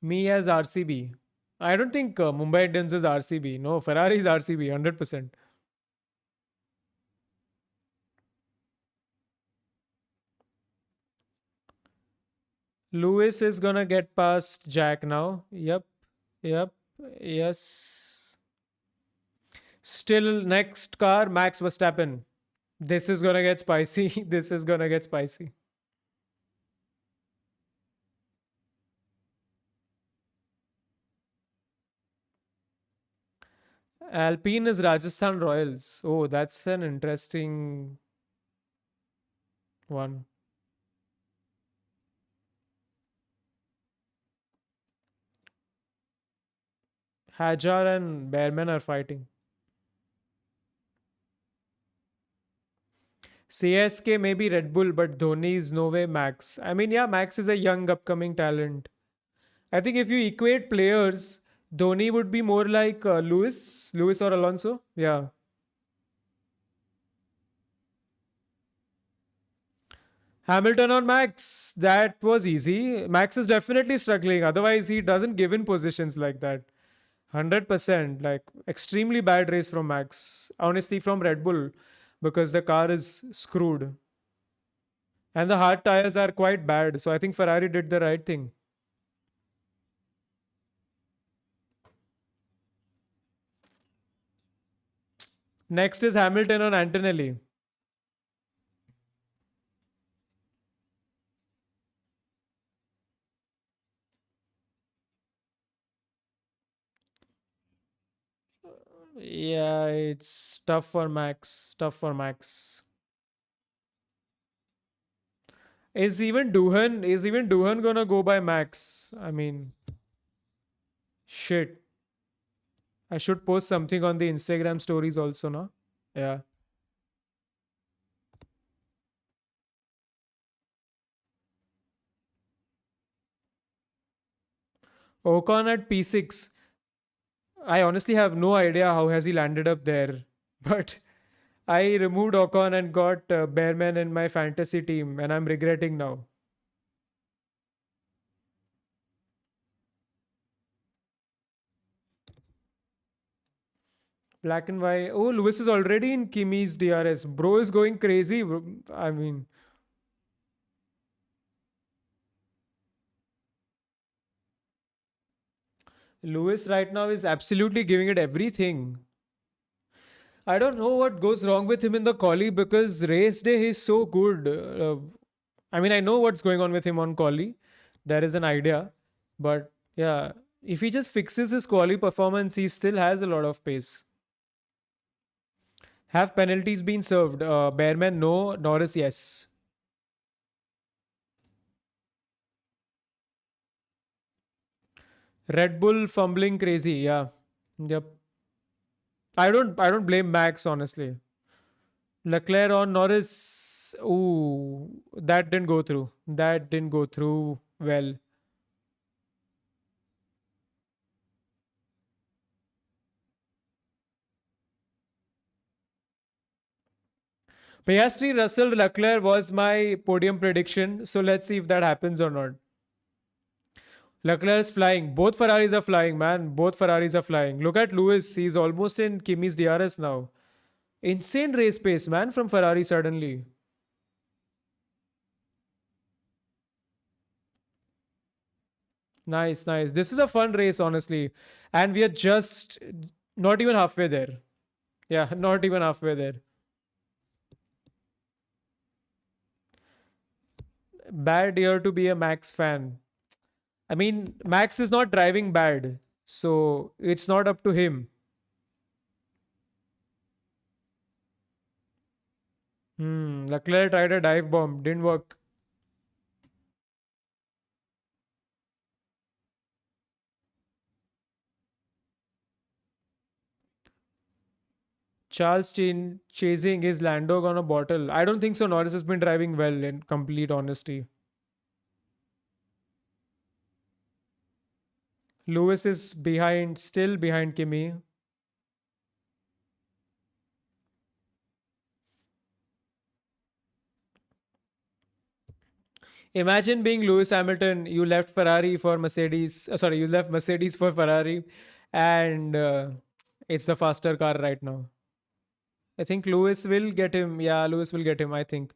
Speaker 1: Me as RCB. I don't think Mumbai Indians is RCB. No, Ferrari is RCB, 100%. Lewis is gonna get past Jack now. Yep, yep, yes. Still, next car, Max Verstappen. This is gonna get spicy. This is gonna get spicy. Alpine is Rajasthan Royals. Oh, that's an interesting one. Hajar and Bearman are fighting. CSK maybe Red Bull, but Dhoni is no way Max. I mean, yeah, Max is a young upcoming talent. I think if you equate players, Dhoni would be more like Lewis or Alonso. Yeah. Hamilton or Max, that was easy. Max is definitely struggling. Otherwise, he doesn't give in positions like that. 100%. Like, extremely bad race from Max. Honestly, from Red Bull, because the car is screwed. And the hard tires are quite bad. So I think Ferrari did the right thing. Next is Hamilton on Antonelli. Yeah, it's tough for Max. Tough for Max. Is even gonna go by Max? I mean, shit. I should post something on the Instagram stories also, no? Yeah. Ocon at P6. I honestly have no idea how has he landed up there. But I removed Ocon and got Bearman in my fantasy team, and I'm regretting now. Black and white. Oh, Lewis is already in Kimi's DRS. Bro is going crazy. I mean, Lewis right now is absolutely giving it everything. I don't know what goes wrong with him in the quali because race day he's so good. I mean, I know what's going on with him on quali. There is an idea, but yeah, if he just fixes his quali performance, he still has a lot of pace. Have penalties been served? Bearman, no. Norris, yes. Red Bull fumbling crazy. Yeah. Yep. I don't blame Max honestly. Leclerc on Norris. Ooh, that didn't go through. That didn't go through well. Piastri, Russell, Leclerc was my podium prediction. So let's see if that happens or not. Leclerc is flying. Both Ferraris are flying, man. Both Ferraris are flying. Look at Lewis. He's almost in Kimi's DRS now. Insane race pace, man, from Ferrari suddenly. Nice, nice. This is a fun race, honestly. And we are just not even halfway there. Yeah, not even halfway there. Bad year to be a Max fan. I mean, Max is not driving bad. So it's not up to him. Leclerc tried a dive bomb. Didn't work. Chasing his Lando on a bottle. I don't think so. Norris has been driving well, in complete honesty. Lewis is behind, still behind Kimi. Imagine being Lewis Hamilton. You left Ferrari for Mercedes. Sorry, you left Mercedes for Ferrari, and it's the faster car right now. I think Lewis will get him. Yeah, Lewis will get him. I think.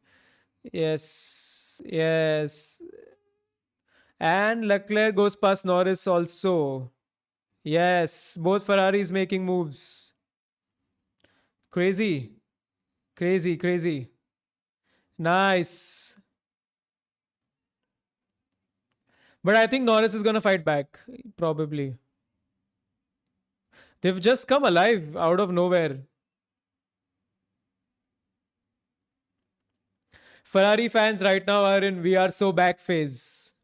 Speaker 1: Yes, yes. And Leclerc goes past Norris also. Yes, both Ferraris making moves. Crazy, crazy, crazy. Nice. But I think Norris is going to fight back, probably. They've just come alive out of nowhere. Ferrari fans right now are in we are so back phase.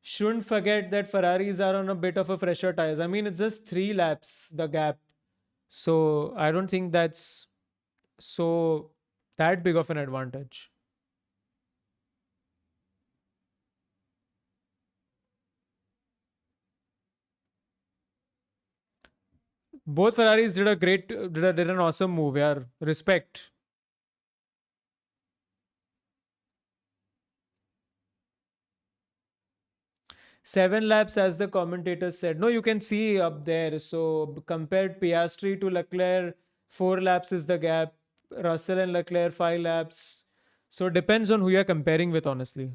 Speaker 1: Shouldn't forget that Ferraris are on a bit of a fresher tires. I mean, it's just 3 laps, the gap. So I don't think that's so that big of an advantage. Both Ferraris did an awesome move. Yeah, respect. 7 laps, as the commentator said. No, you can see up there. So compared Piastri to Leclerc, 4 laps is the gap. Russell and Leclerc 5 laps. So it depends on who you're comparing with, honestly.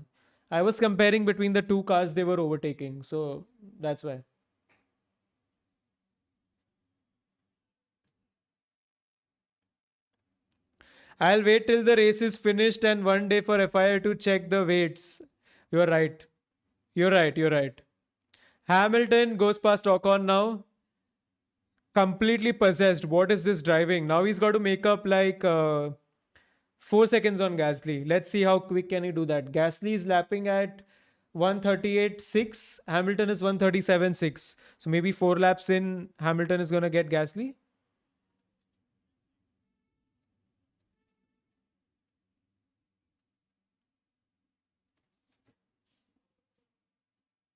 Speaker 1: I was comparing between the two cars they were overtaking. So that's why. I'll wait till the race is finished and one day for FIA to check the weights. You're right. You're right. You're right. Hamilton goes past Ocon now. Completely possessed. What is this driving? Now he's got to make up like 4 seconds on Gasly. Let's see how quick can he do that. Gasly is lapping at 138.6. Hamilton is 137.6. So maybe 4 laps in, Hamilton is going to get Gasly.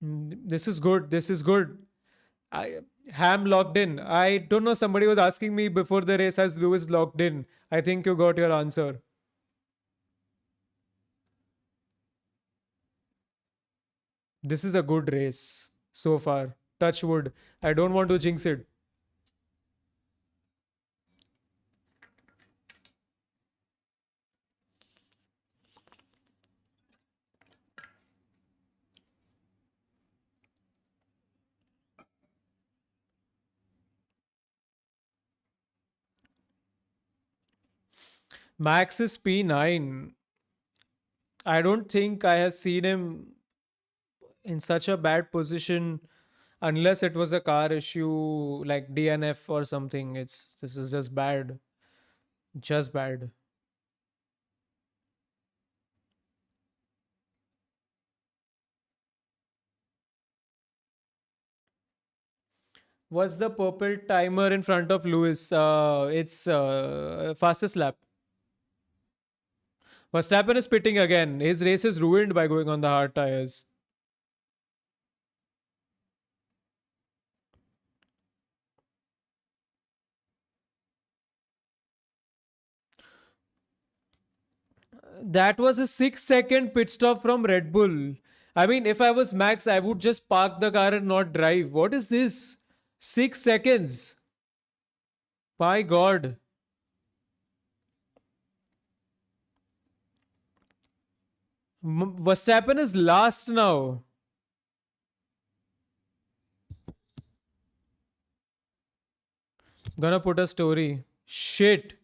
Speaker 1: This is good. This is good. I Ham locked in. I don't know. Somebody was asking me before the race, has Lewis locked in? I think you got your answer. This is a good race so far. Touch wood. I don't want to jinx it. Max is P9. I don't think I have seen him in such a bad position unless it was a car issue like DNF or something. It's This is just bad. Just bad. What's the purple timer in front of Lewis? It's fastest lap. Verstappen is pitting again. His race is ruined by going on the hard tires. That was a 6 second pit stop from Red Bull. I mean, if I was Max, I would just park the car and not drive. What is this? 6 seconds. My God. Verstappen is last now. Gonna put a story. Shit.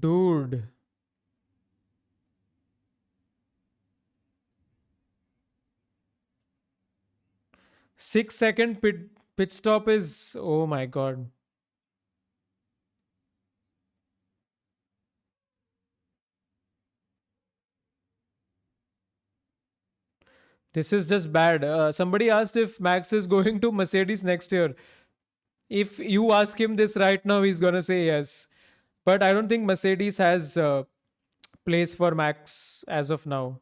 Speaker 1: Dude. 6 second pit stop is. Oh my God. This is just bad. Somebody asked if Max is going to Mercedes next year. If you ask him this right now, he's gonna say yes. But I don't think Mercedes has place for Max as of now.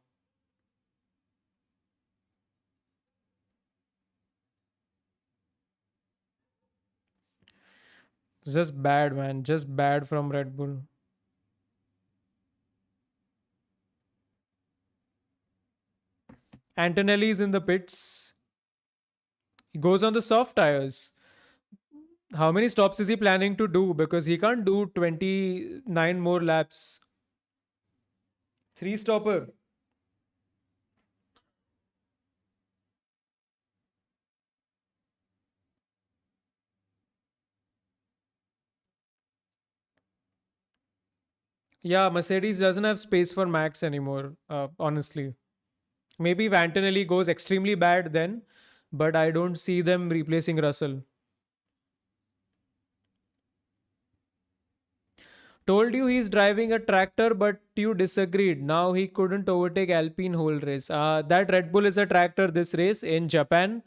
Speaker 1: It's just bad, man. Just bad from Red Bull. Antonelli is in the pits. He goes on the soft tires. How many stops is he planning to do? Because he can't do 29 more laps. Three stopper. Yeah, Mercedes doesn't have space for Max anymore, honestly. Maybe if Antonelli goes extremely bad then, but I don't see them replacing Russell. Told you he's driving a tractor, but you disagreed. Now he couldn't overtake Alpine whole race. That Red Bull is a tractor this race in Japan.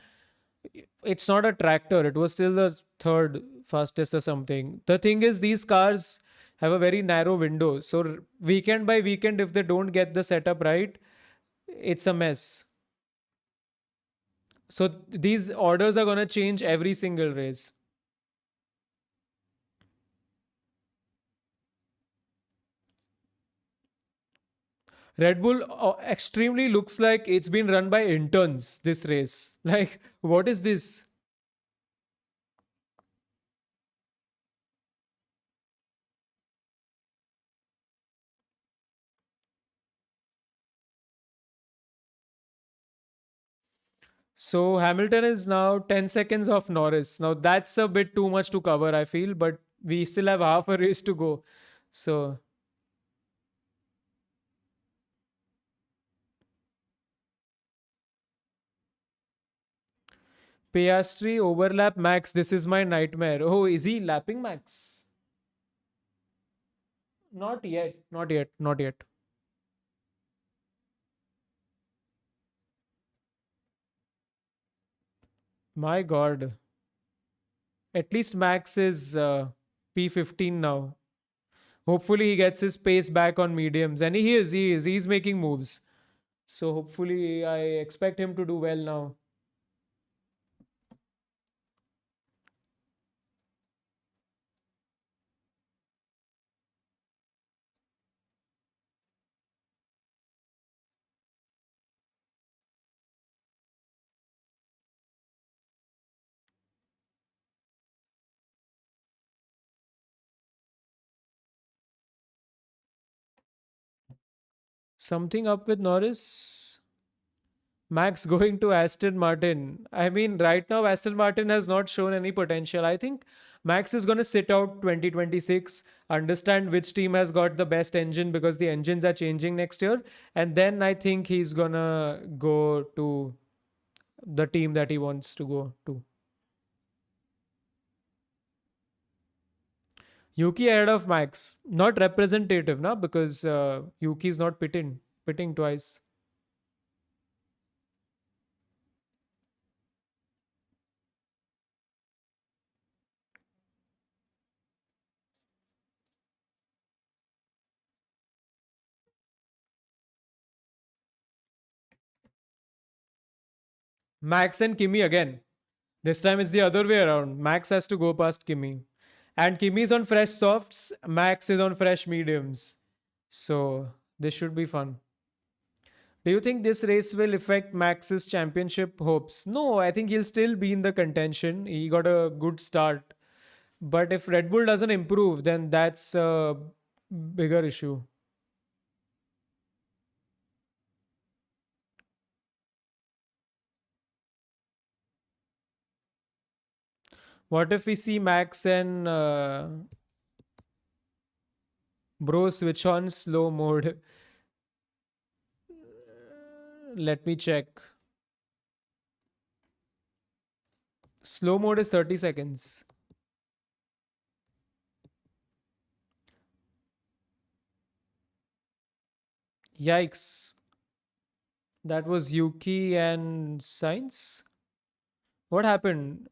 Speaker 1: It's not a tractor. It was still the third fastest or something. The thing is, these cars have a very narrow window. So weekend by weekend, if they don't get the setup right, it's a mess. So these orders are gonna change every single race. Red Bull extremely looks like it's been run by interns this race. Like, what is this? So Hamilton is now 10 seconds off Norris. Now that's a bit too much to cover, I feel, but we still have half a race to go. So Piastri overlap Max. This is my nightmare. Oh, is he lapping Max? Not yet. Not yet. Not yet. My God. At least Max is P15 now. Hopefully he gets his pace back on mediums. And he is. He is. He's making moves. So hopefully I expect him to do well now. Something up with Norris? Max going to Aston Martin. I mean, right now, Aston Martin has not shown any potential. I think Max is going to sit out 2026, understand which team has got the best engine because the engines are changing next year. And then I think he's going to go to the team that he wants to go to. Yuki ahead of Max. Not representative, na, because Yuki is not pitting twice. Max and Kimi again. This time it's the other way around. Max has to go past Kimi. And Kimi's on fresh softs, Max is on fresh mediums. So this should be fun. Do you think this race will affect Max's championship hopes? No, I think he'll still be in the contention. He got a good start. But if Red Bull doesn't improve, then that's a bigger issue. What if we see Max and Bro switch on slow mode? Let me check. Slow mode is 30 seconds. Yikes. That was Yuki and Science. What happened?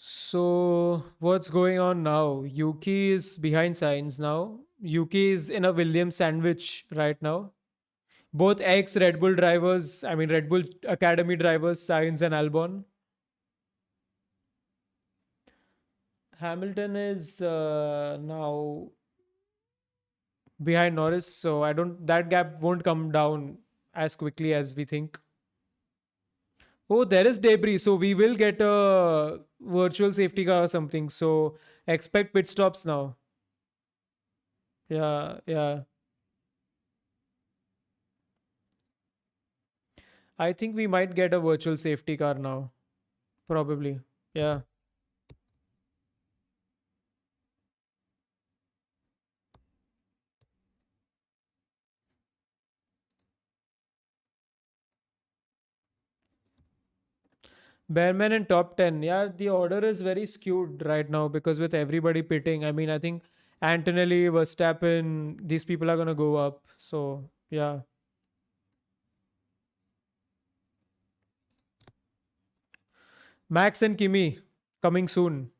Speaker 1: So, what's going on now? Yuki is behind Science now. Yuki is in a Williams sandwich right now. Both ex Red Bull drivers, I mean, Red Bull Academy drivers, Science and Albon. Hamilton is now behind Norris, so I don't, that gap won't come down as quickly as we think. Oh, there is debris. So we will get a virtual safety car or something. So expect pit stops now. Yeah, yeah. I think we might get a virtual safety car now. Probably. Yeah. Bearman in top 10. Yeah, the order is very skewed right now because with everybody pitting, I mean, I think Antonelli, Verstappen, these people are going to go up. So, yeah. Max and Kimi coming soon.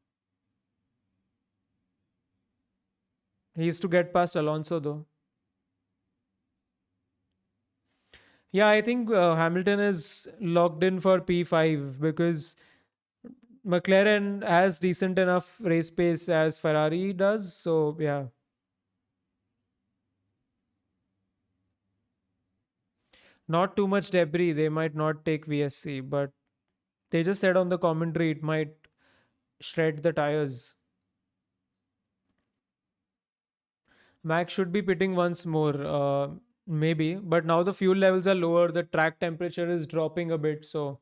Speaker 1: He's to get past Alonso though. Yeah, I think Hamilton is locked in for P5 because McLaren has decent enough race pace as Ferrari does. So, yeah, not too much debris. They might not take VSC, but They just said on the commentary it might shred the tires. Max should be pitting once more, maybe. But now the fuel levels are lower. The track temperature is dropping a bit. So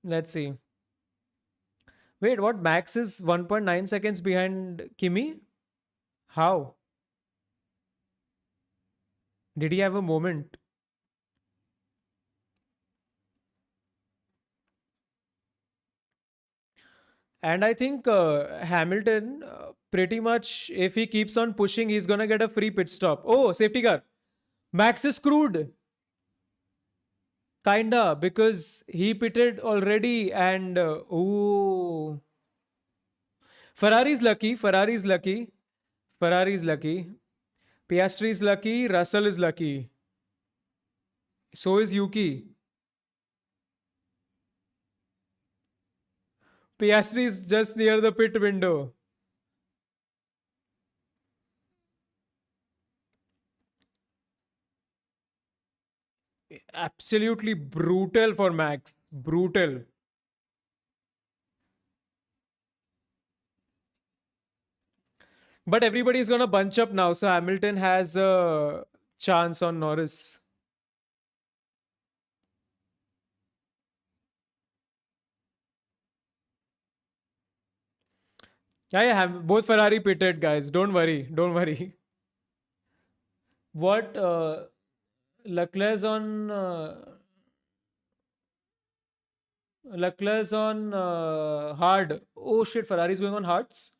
Speaker 1: let's see. Wait, what? Max is 1.9 seconds behind Kimi? How? Did he have a moment? And I think Hamilton, pretty much, if he keeps on pushing, he's going to get a free pit stop. Oh, safety car. Max is screwed. Kinda, because he pitted already and. Ooh. Ferrari's lucky. Ferrari's lucky. Ferrari's lucky. Piastri's lucky. Russell is lucky. So is Yuki. Piastri is just near the pit window. Absolutely brutal for Max. Brutal. But everybody is going to bunch up now. So Hamilton has a chance on Norris. Yeah, yeah. Both Ferrari pitted, guys. Don't worry. Don't worry. What? Leclerc's on. Leclerc's on hard. Oh shit! Ferrari's going on hards.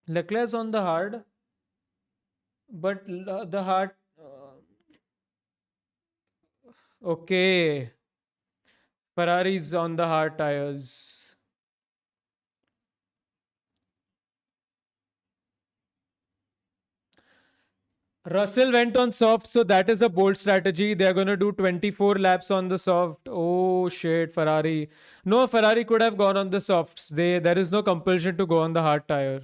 Speaker 1: Leclerc's on the hard, but the hard. Okay, Ferrari's on the hard tires. Russell went on soft, so that is a bold strategy. They're going to do 24 laps on the soft. Oh shit, Ferrari. No, Ferrari could have gone on the softs. There is no compulsion to go on the hard tire.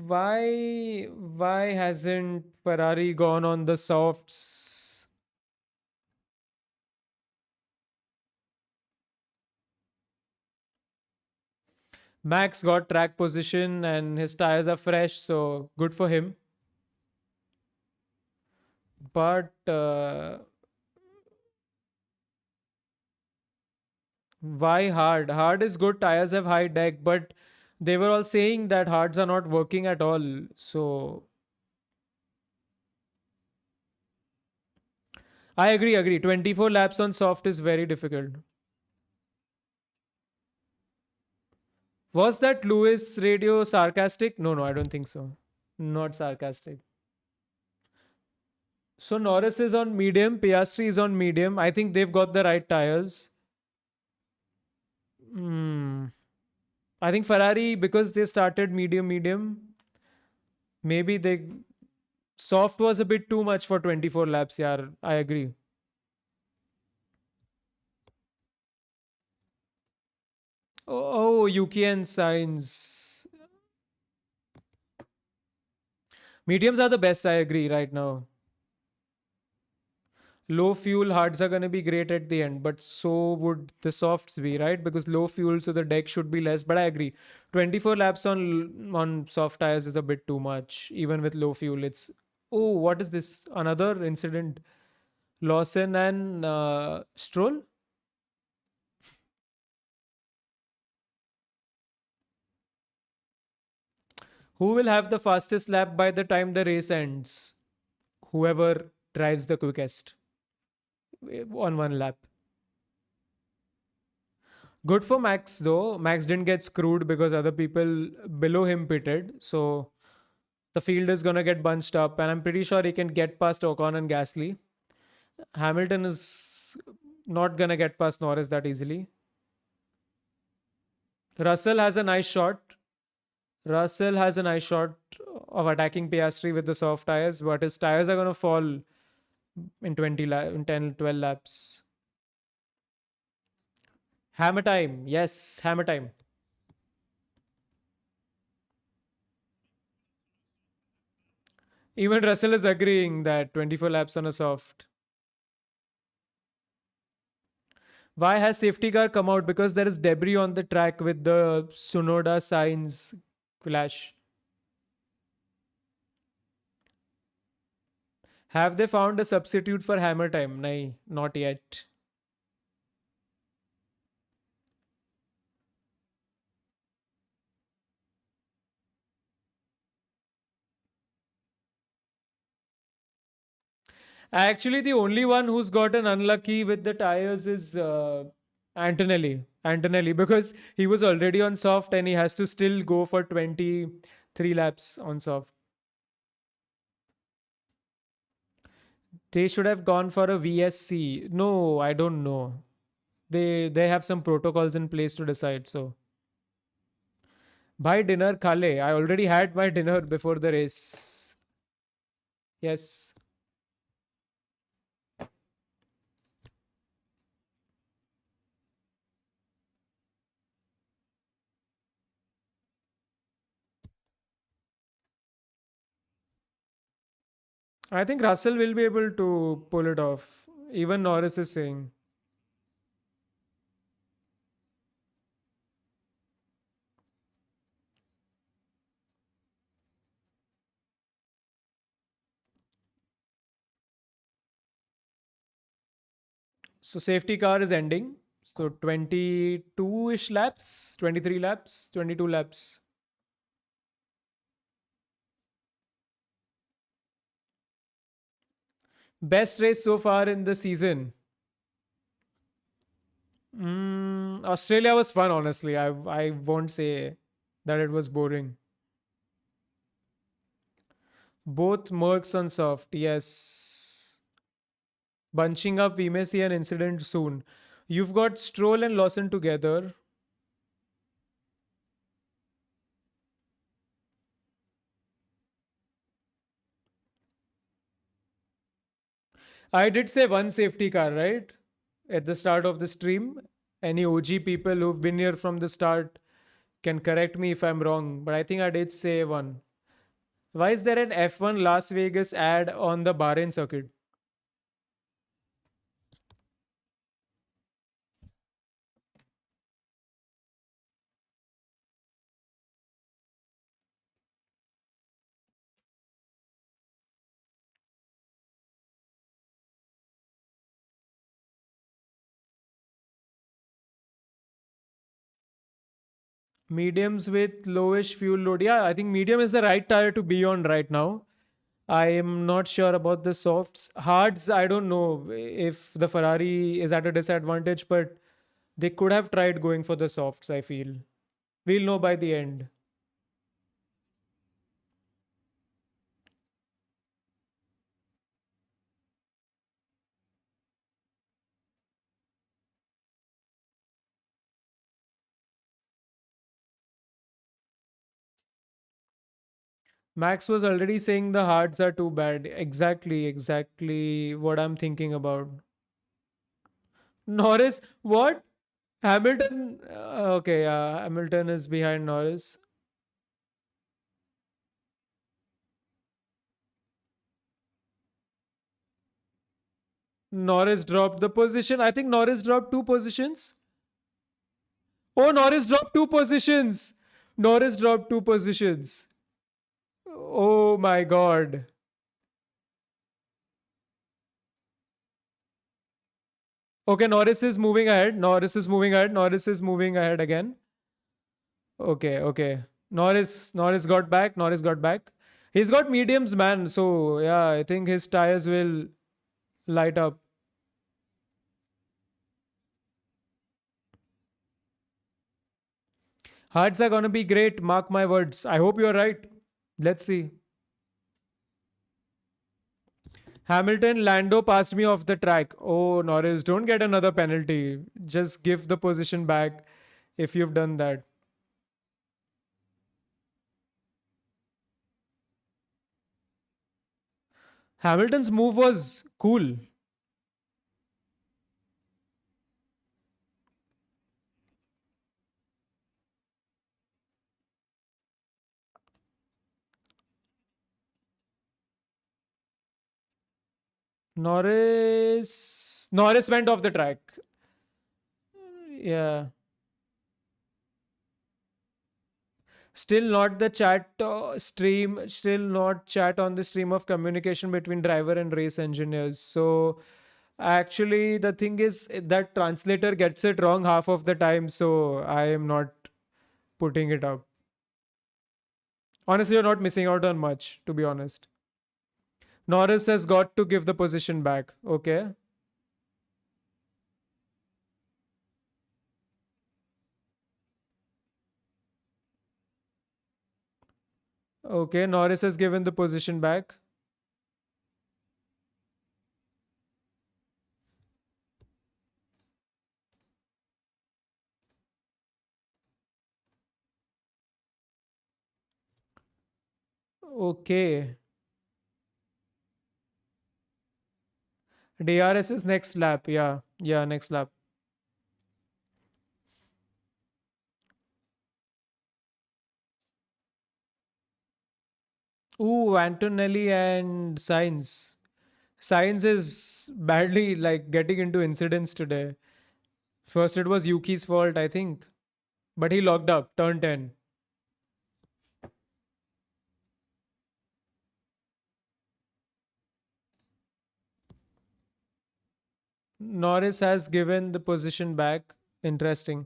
Speaker 1: Why hasn't Ferrari gone on the softs? Max got track position and his tires are fresh, so good for him. But why hard? Hard is good. Tires have high deck, but they were all saying that hards are not working at all. So I agree. 24 laps on soft is very difficult. Was that Lewis radio sarcastic? No, I don't think so. Not sarcastic. So Norris is on medium, Piastri is on medium. I think they've got the right tires. Hmm. I think Ferrari, because they started medium, maybe they soft was a bit too much for 24 laps. Yeah, I agree. Oh, Yuki and Sainz. Mediums are the best, I agree, right now. Low fuel hards are going to be great at the end, but so would the softs be, right? Because low fuel, so the deck should be less. But I agree, 24 laps on soft tires is a bit too much, even with low fuel. It's oh, what is this? Another incident. Lawson and Stroll. Who will have the fastest lap by the time the race ends? Whoever drives the quickest on one lap. Good for Max though. Max didn't get screwed because other people below him pitted. So the field is gonna get bunched up, and I'm pretty sure he can get past Ocon and Gasly. Hamilton is not gonna get past Norris that easily. Russell has a nice shot. Russell has a nice shot of attacking Piastri with the soft tires, but his tires are gonna fall in 12 laps. Hammer time. Yes, hammer time. Even Russell is agreeing that 24 laps on a soft. Why has safety car come out? Because there is debris on the track with the Sonoda signs clash. Have they found a substitute for hammer time? No, not yet. Actually, the only one who's gotten unlucky with the tires is Antonelli. Antonelli, because he was already on soft and he has to still go for 23 laps on soft. They should have gone for a VSC. No, I don't know. They have some protocols in place to decide. So buy dinner, Khale. I already had my dinner before the race. Yes. I think Russell will be able to pull it off. Even Norris is saying. So safety car is ending. So 22-ish laps, 23 laps, 22 laps. Best race so far in the season. Australia was fun, honestly. I won't say that it was boring. Both Mercs on soft, yes. Bunching up, we may see an incident soon. You've got Stroll and Lawson together. I did say one safety car, right? At the start of the stream. Any OG people who've been here from the start can correct me if I'm wrong, but I think I did say one. Why is there an F1 Las Vegas ad on the Bahrain circuit? Mediums with lowish fuel load. Yeah, I think medium is the right tire to be on right now. I am not sure about the softs. Hards, I don't know if the Ferrari is at a disadvantage, but they could have tried going for the softs, I feel. We'll know by the end. Max was already saying the hards are too bad. Exactly what I'm thinking about. Norris, what? Hamilton? Okay, yeah, Hamilton is behind Norris. Norris dropped the position. I think Norris dropped two positions. Oh, Norris dropped two positions. Norris dropped two positions. Oh my god. Okay, Norris is moving ahead. Norris is moving ahead. Norris is moving ahead again. Okay. Norris got back. Norris got back. He's got mediums, man. So yeah, I think his tires will light up. Hards are gonna be great. Mark my words. I hope you're right. Let's see. Hamilton, Lando passed me off the track. Oh, Norris, don't get another penalty. Just give the position back if you've done that. Hamilton's move was cool. Norris went off the track. Yeah. Still not the chat stream, still not chat on the stream of communication between driver and race engineers. So actually, the thing is that translator gets it wrong half of the time. So I am not putting it up. Honestly, you're not missing out on much, to be honest. Norris has got to give the position back. Okay. Okay. Norris has given the position back. Okay. DRS is next lap. Yeah. Yeah. Next lap. Ooh, Antonelli and Sainz. Sainz is badly like getting into incidents today. First, it was Yuki's fault, I think, but he locked up, turn 10. Norris has given the position back. Interesting.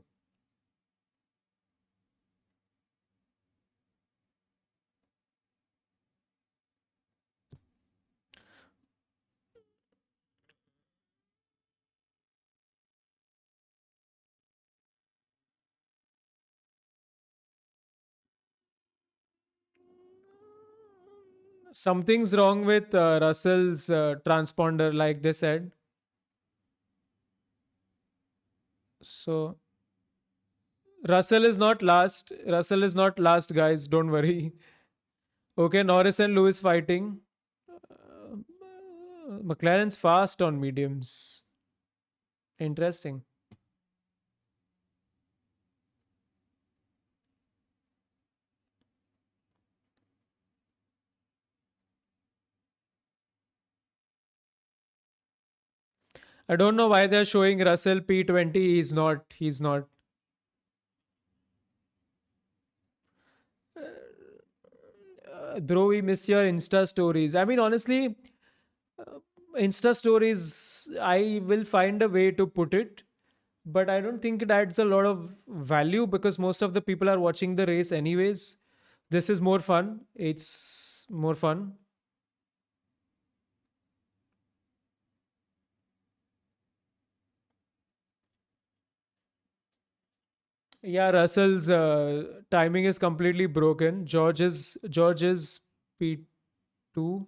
Speaker 1: Something's wrong with Russell's transponder, like they said. So, Russell is not last. Russell is not last, guys. Don't worry. Okay, Norris and Lewis fighting. McLaren's fast on mediums. Interesting. I don't know why they're showing Russell P20. He's not. He's not. Bro, we miss your Insta stories. I mean, honestly, Insta stories, I will find a way to put it, but I don't think it adds a lot of value because most of the people are watching the race anyways. This is more fun. It's more fun. Yeah, Russell's timing is completely broken. George is P2.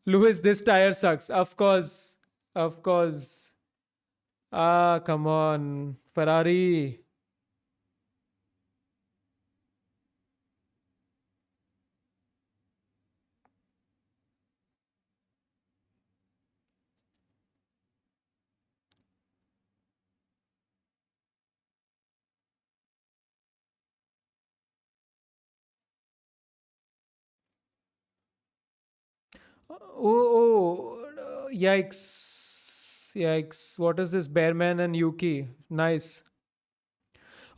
Speaker 1: Lewis, this tire sucks. Of course. Of course. Ah, come on. Ferrari. Yikes. Yikes. What is this? Bearman and Yuki. Nice.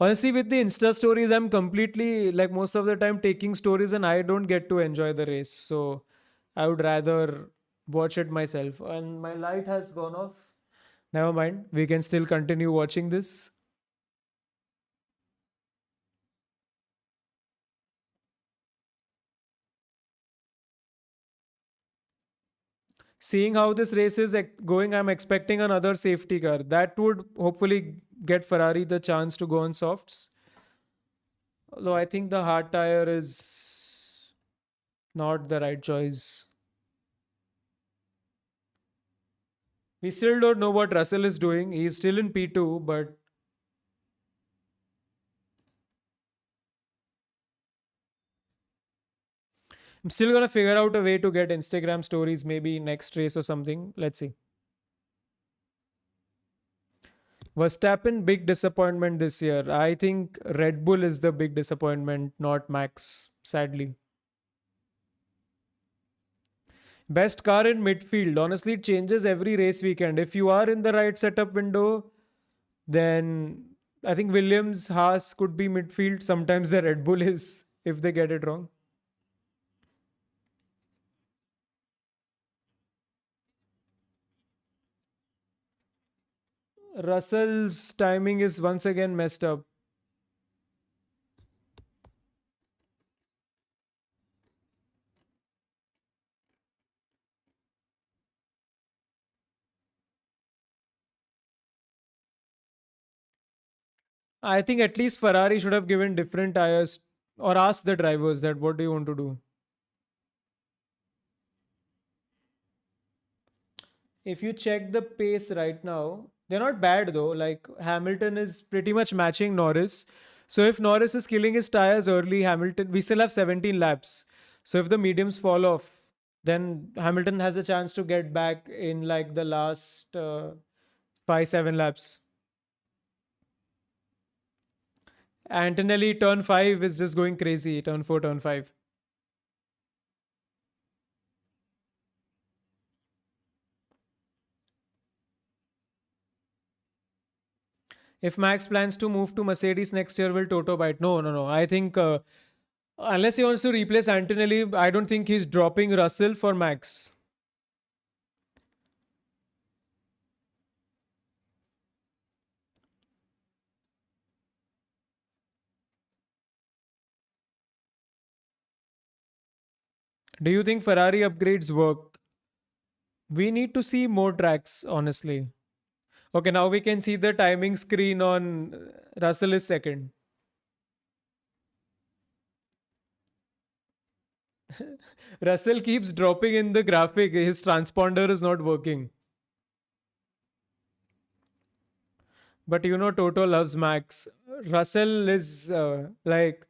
Speaker 1: Honestly, with the Insta stories, I'm completely like most of the time taking stories and I don't get to enjoy the race. So I would rather watch it myself. And my light has gone off. Never mind. We can still continue watching this. Seeing how this race is going, I'm expecting another safety car. That would hopefully get Ferrari the chance to go on softs. Although I think the hard tire is not the right choice. We still don't know what Russell is doing. He's still in P2, but I'm still going to figure out a way to get Instagram stories maybe next race or something. Let's see. Verstappen, big disappointment this year. I think Red Bull is the big disappointment, not Max, sadly. Best car in midfield. Honestly, it changes every race weekend. If you are in the right setup window, then I think Williams, Haas could be midfield. Sometimes the Red Bull is if they get it wrong. Russell's timing is once again messed up. I think at least Ferrari should have given different tires or asked the drivers that what do you want to do. If you check the pace right now, they're not bad though. Like Hamilton is pretty much matching Norris. So if Norris is killing his tires early, Hamilton, we still have 17 laps. So if the mediums fall off, then Hamilton has a chance to get back in like the last 5, 7 laps. Antonelli turn 5 is just going crazy. Turn 4, turn 5. If Max plans to move to Mercedes next year, will Toto bite? No, no, no. I think unless he wants to replace Antonelli, I don't think he's dropping Russell for Max. Do you think Ferrari upgrades work? We need to see more tracks, honestly. Okay, now we can see the timing screen on Russell is second. Russell keeps dropping in the graphic. His transponder is not working. But you know, Toto loves Max. Russell is like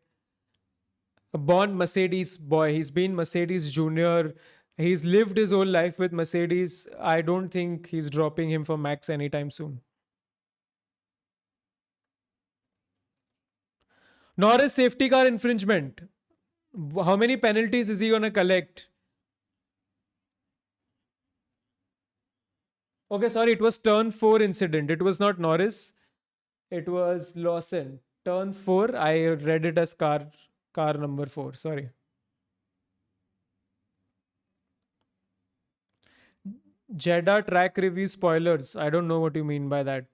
Speaker 1: a born Mercedes boy. He's been Mercedes junior. He's lived his whole life with Mercedes. I don't think he's dropping him for Max anytime soon. Norris safety car infringement. How many penalties is he going to collect? Okay, sorry, it was turn 4 incident. It was not Norris. It was Lawson. Turn 4, I read it as car number 4. Sorry. Jeddah track review spoilers. I don't know what you mean by that.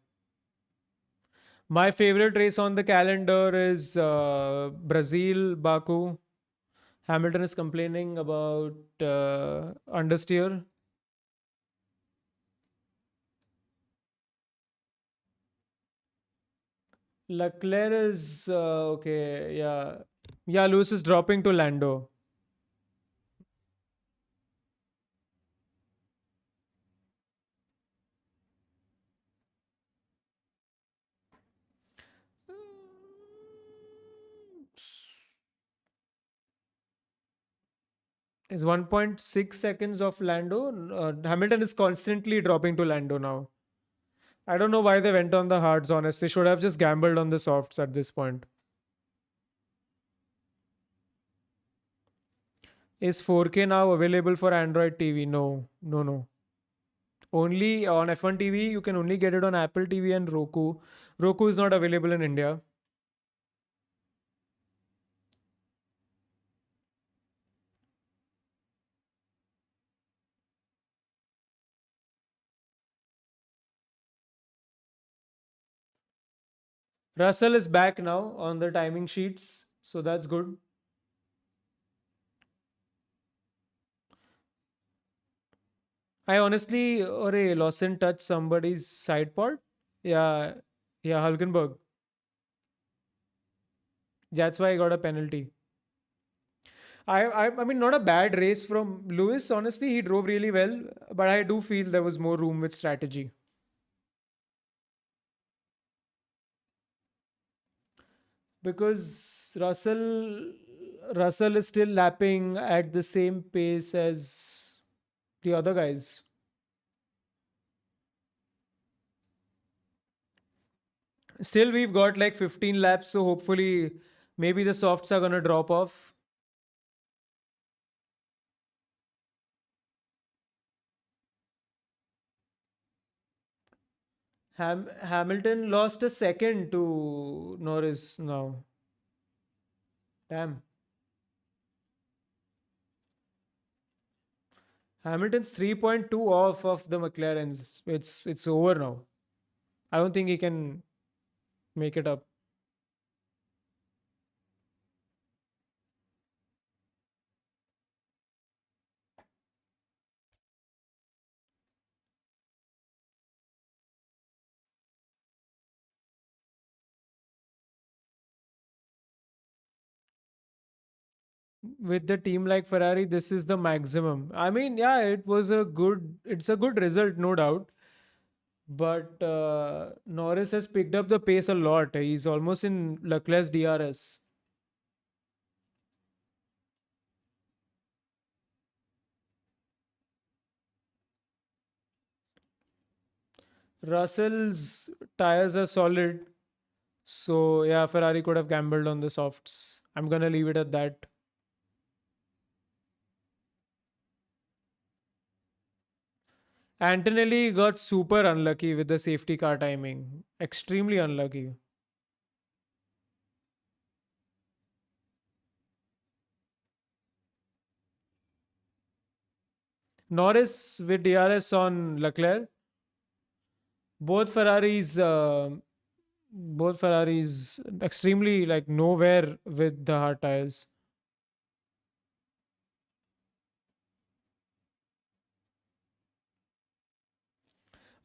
Speaker 1: My favorite race on the calendar is Brazil, Baku. Hamilton is complaining about understeer. Leclerc is okay. Yeah, yeah. Lewis is dropping to Lando. Is 1.6 seconds of Lando. Hamilton is constantly dropping to Lando now. I don't know why they went on the hards. Honestly, should have just gambled on the softs at this point. Is 4K now available for Android TV? No, no, no. Only on F1 TV, you can only get it on Apple TV and Roku. Roku is not available in India. Russell is back now on the timing sheets, so that's good. I honestly, or Lawson touched somebody's side pod. Yeah, yeah, Hulkenberg. That's why I got a penalty. I mean, not a bad race from Lewis. Honestly, he drove really well, but I do feel there was more room with strategy because Russell is still lapping at the same pace as the other guys. Still, we've got like 15 laps, so hopefully, maybe the softs are gonna drop off. Hamilton lost a second to Norris now. Damn. Hamilton's 3.2 off of the McLarens. It's over now. I don't think he can make it up. With the team like Ferrari, this is the maximum. I mean, yeah, it's a good result, no doubt. But Norris has picked up the pace a lot. He's almost in Leclerc's DRS. Russell's tires are solid. So, yeah, Ferrari could have gambled on the softs. I'm going to leave it at that. Antonelli got super unlucky with the safety car timing. Extremely unlucky. Norris with DRS on Leclerc. Both Ferraris, both Ferraris extremely like nowhere with the hard tires.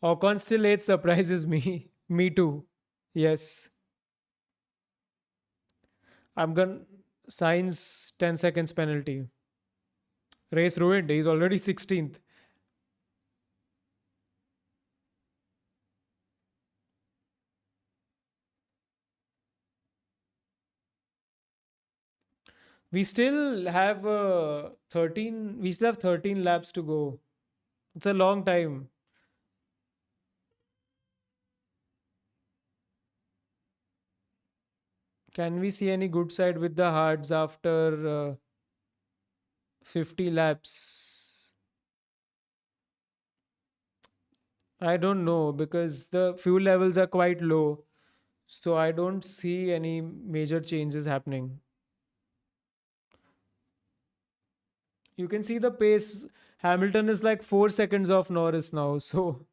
Speaker 1: Ocon still late surprises me. Me too. Yes. I'm gonna Signs 10 seconds penalty. Race ruined. He's already 16th. We still have 13 laps to go. It's a long time. Can we see any good side with the hards after 50 laps? I don't know because the fuel levels are quite low. So I don't see any major changes happening. You can see the pace. Hamilton is like 4 seconds off Norris now. So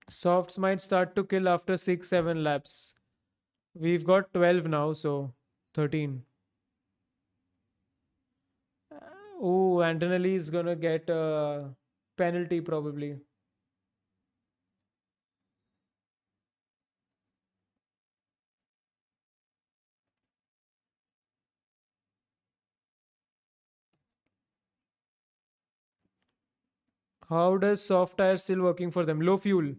Speaker 1: softs might start to kill after 6, 7 laps. We've got 12 now, so 13. Oh, Antonelli is gonna get a penalty probably. How does soft tire still working for them? Low fuel.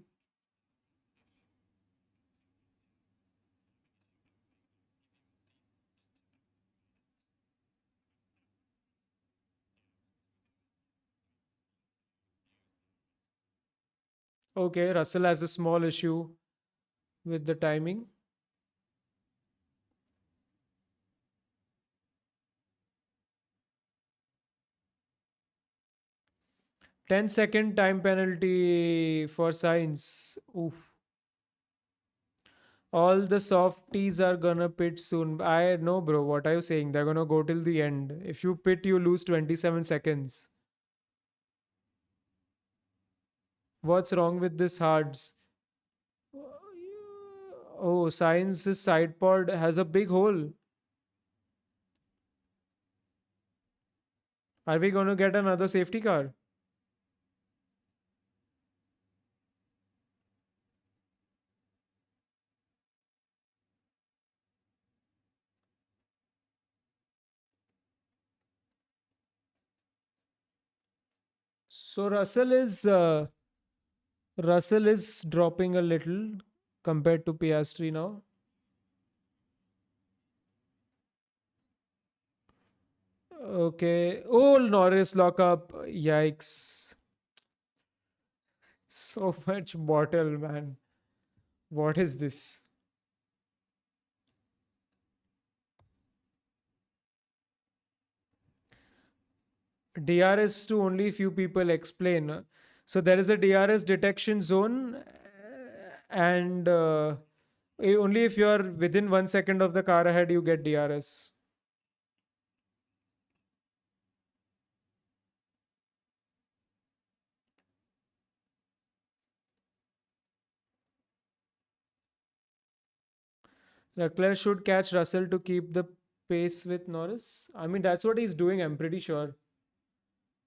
Speaker 1: Okay, Russell has a small issue with the timing. 10-second time penalty for Sainz. Oof. All the softies are gonna pit soon. I know, bro. What are you saying? They're gonna go till the end. If you pit, you lose 27 seconds. What's wrong with this hards? Oh, Science's side pod has a big hole. Are we gonna get another safety car? So Russell is dropping a little compared to Piastri now. Okay. Oh, Norris lockup. Yikes. So much bottle, man. What is this? DRS to only few people explain. So there is a DRS detection zone, and only if you are within 1 second of the car ahead, you get DRS. Leclerc should catch Russell to keep the pace with Norris. I mean, that's what he's doing. I'm pretty sure.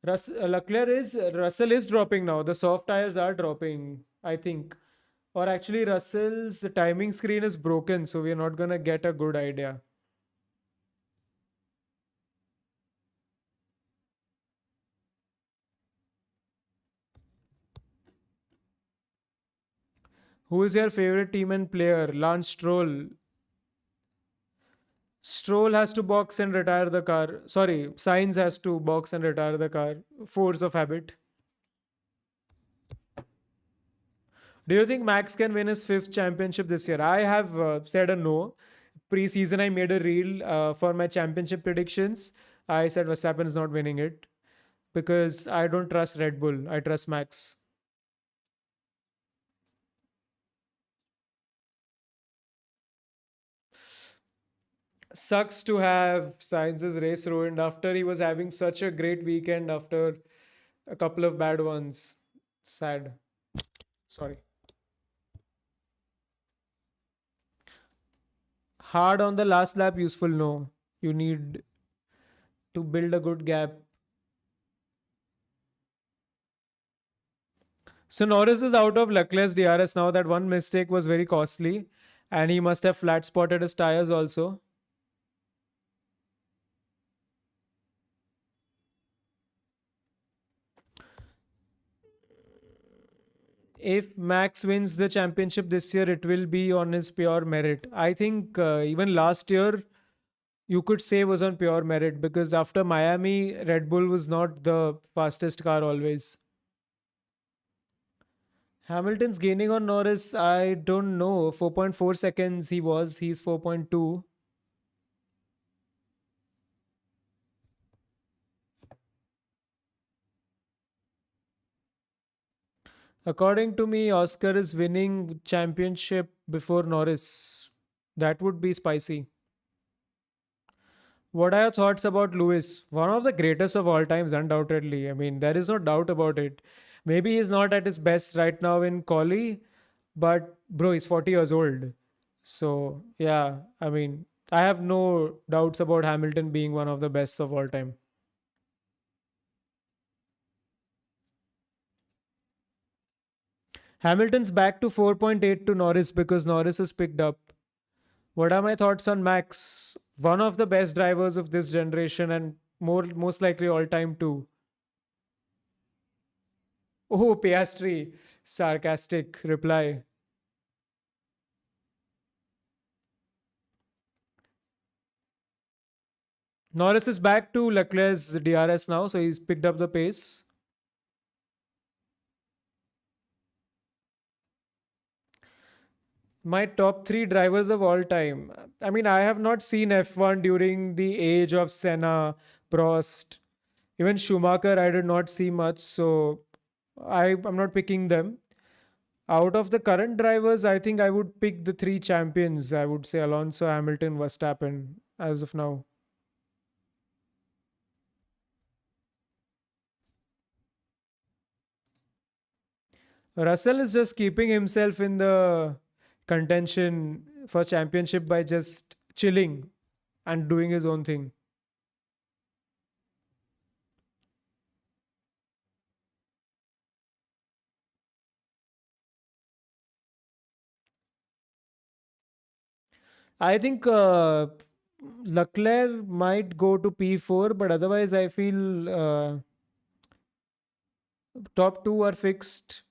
Speaker 1: Russell is dropping now. The soft tires are dropping, I think. Or actually, Russell's timing screen is broken, so we're not gonna get a good idea. Who is your favorite team and player? Lance Stroll. Stroll has to box and retire the car. Sorry, Sainz has to box and retire the car. Force of habit. Do you think Max can win his fifth championship this year? I have said a no. Pre-season, I made a reel for my championship predictions. I said Verstappen is not winning it because I don't trust Red Bull. I trust Max. Sucks to have Sainz's race ruined after he was having such a great weekend after a couple of bad ones. Sad. Sorry. Hard on the last lap, useful no. You need to build a good gap. So Norris is out of Leclerc's DRS now. That one mistake was very costly, and he must have flat spotted his tires also. If Max wins the championship this year, it will be on his pure merit. I think even last year you could say was on pure merit because after Miami, Red Bull was not the fastest car always. Hamilton's gaining on Norris, I don't know. 4.4 seconds he was, he's 4.2. According to me, Oscar is winning championship before Norris. That would be spicy. What are your thoughts about Lewis? One of the greatest of all times, undoubtedly. I mean, there is no doubt about it. Maybe he's not at his best right now in Collie, but bro, he's 40 years old. So, yeah, I mean, I have no doubts about Hamilton being one of the best of all time. Hamilton's back to 4.8 to Norris because Norris has picked up. What are my thoughts on Max? One of the best drivers of this generation and most likely all time too. Oh, Piastri. Sarcastic reply. Norris is back to Leclerc's DRS now, so he's picked up the pace. My top three drivers of all time. I mean, I have not seen F1 during the age of Senna, Prost, even Schumacher. I did not see much, so I'm not picking them. Out of the current drivers, I think I would pick the three champions. I would say Alonso, Hamilton, Verstappen as of now. Russell is just keeping himself in the contention for championship by just chilling and doing his own thing. I think Leclerc might go to P4, but otherwise, I feel top two are fixed.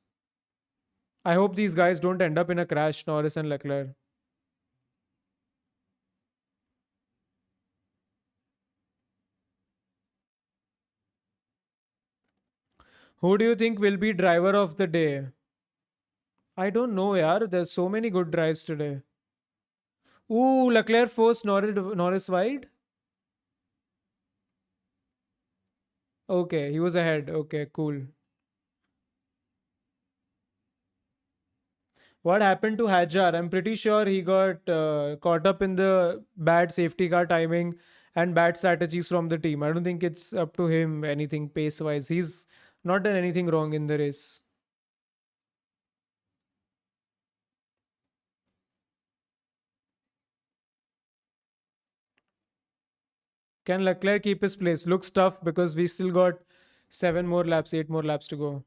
Speaker 1: I hope these guys don't end up in a crash, Norris and Leclerc. Who do you think will be driver of the day? I don't know, yaar. There's so many good drives today. Ooh, Leclerc forced Norris wide. Okay, he was ahead. Okay, cool. What happened to Hajar? I'm pretty sure he got caught up in the bad safety car timing and bad strategies from the team. I don't think it's up to him anything pace wise. He's not done anything wrong in the race. Can Leclerc keep his place? Looks tough because we still got 7 more laps, 8 more laps to go.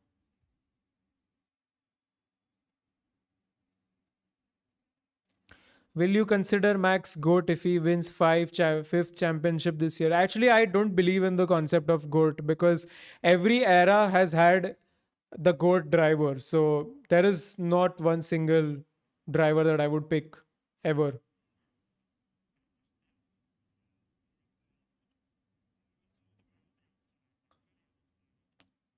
Speaker 1: Will you consider Max GOAT if he wins fifth championship this year? Actually, I don't believe in the concept of GOAT because every era has had the GOAT driver. So there is not one single driver that I would pick ever.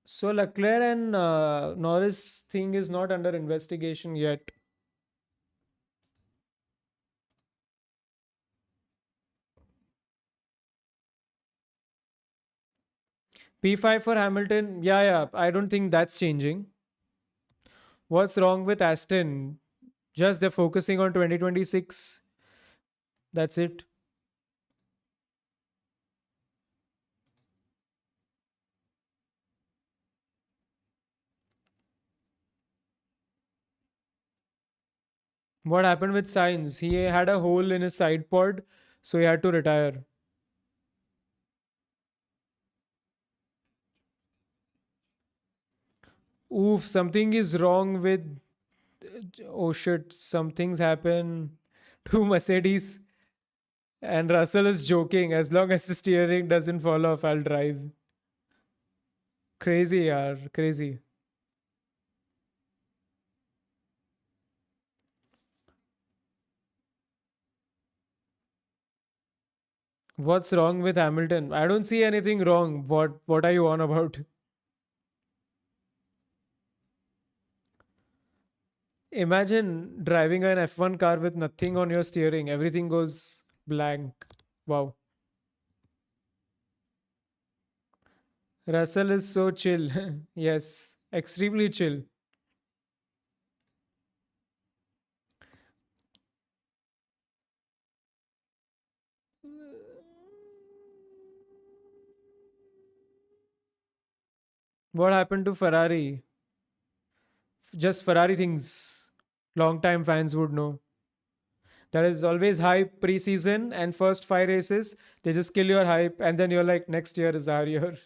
Speaker 1: So Leclerc and Norris thing is not under investigation yet. P5 for Hamilton. Yeah, yeah. I don't think that's changing. What's wrong with Aston? Just they're focusing on 2026. That's it. What happened with Sainz? He had a hole in his side pod, so he had to retire. Oof, something is wrong with. Oh shit, something's happened to Mercedes. And Russell is joking. As long as the steering doesn't fall off, I'll drive. Crazy, yaar. Crazy. What's wrong with Hamilton? I don't see anything wrong. What are you on about? Imagine driving an F1 car with nothing on your steering. Everything goes blank. Wow. Russell is so chill. Yes, extremely chill. What happened to Ferrari? Just Ferrari things. Long time fans would know. There is always hype pre-season and first 5 races. They just kill your hype, and then you're like, next year is our year.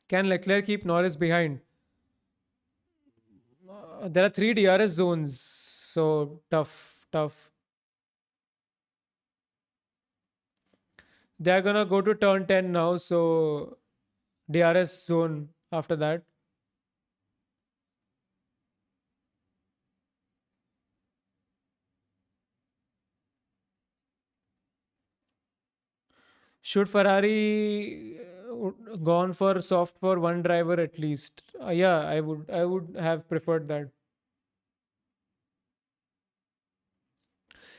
Speaker 1: Can Leclerc keep Norris behind? There are three DRS zones, so tough, tough. They're gonna go to turn 10 now, so DRS zone after that. Should Ferrari gone for soft for one driver at least? Yeah, I would have preferred that.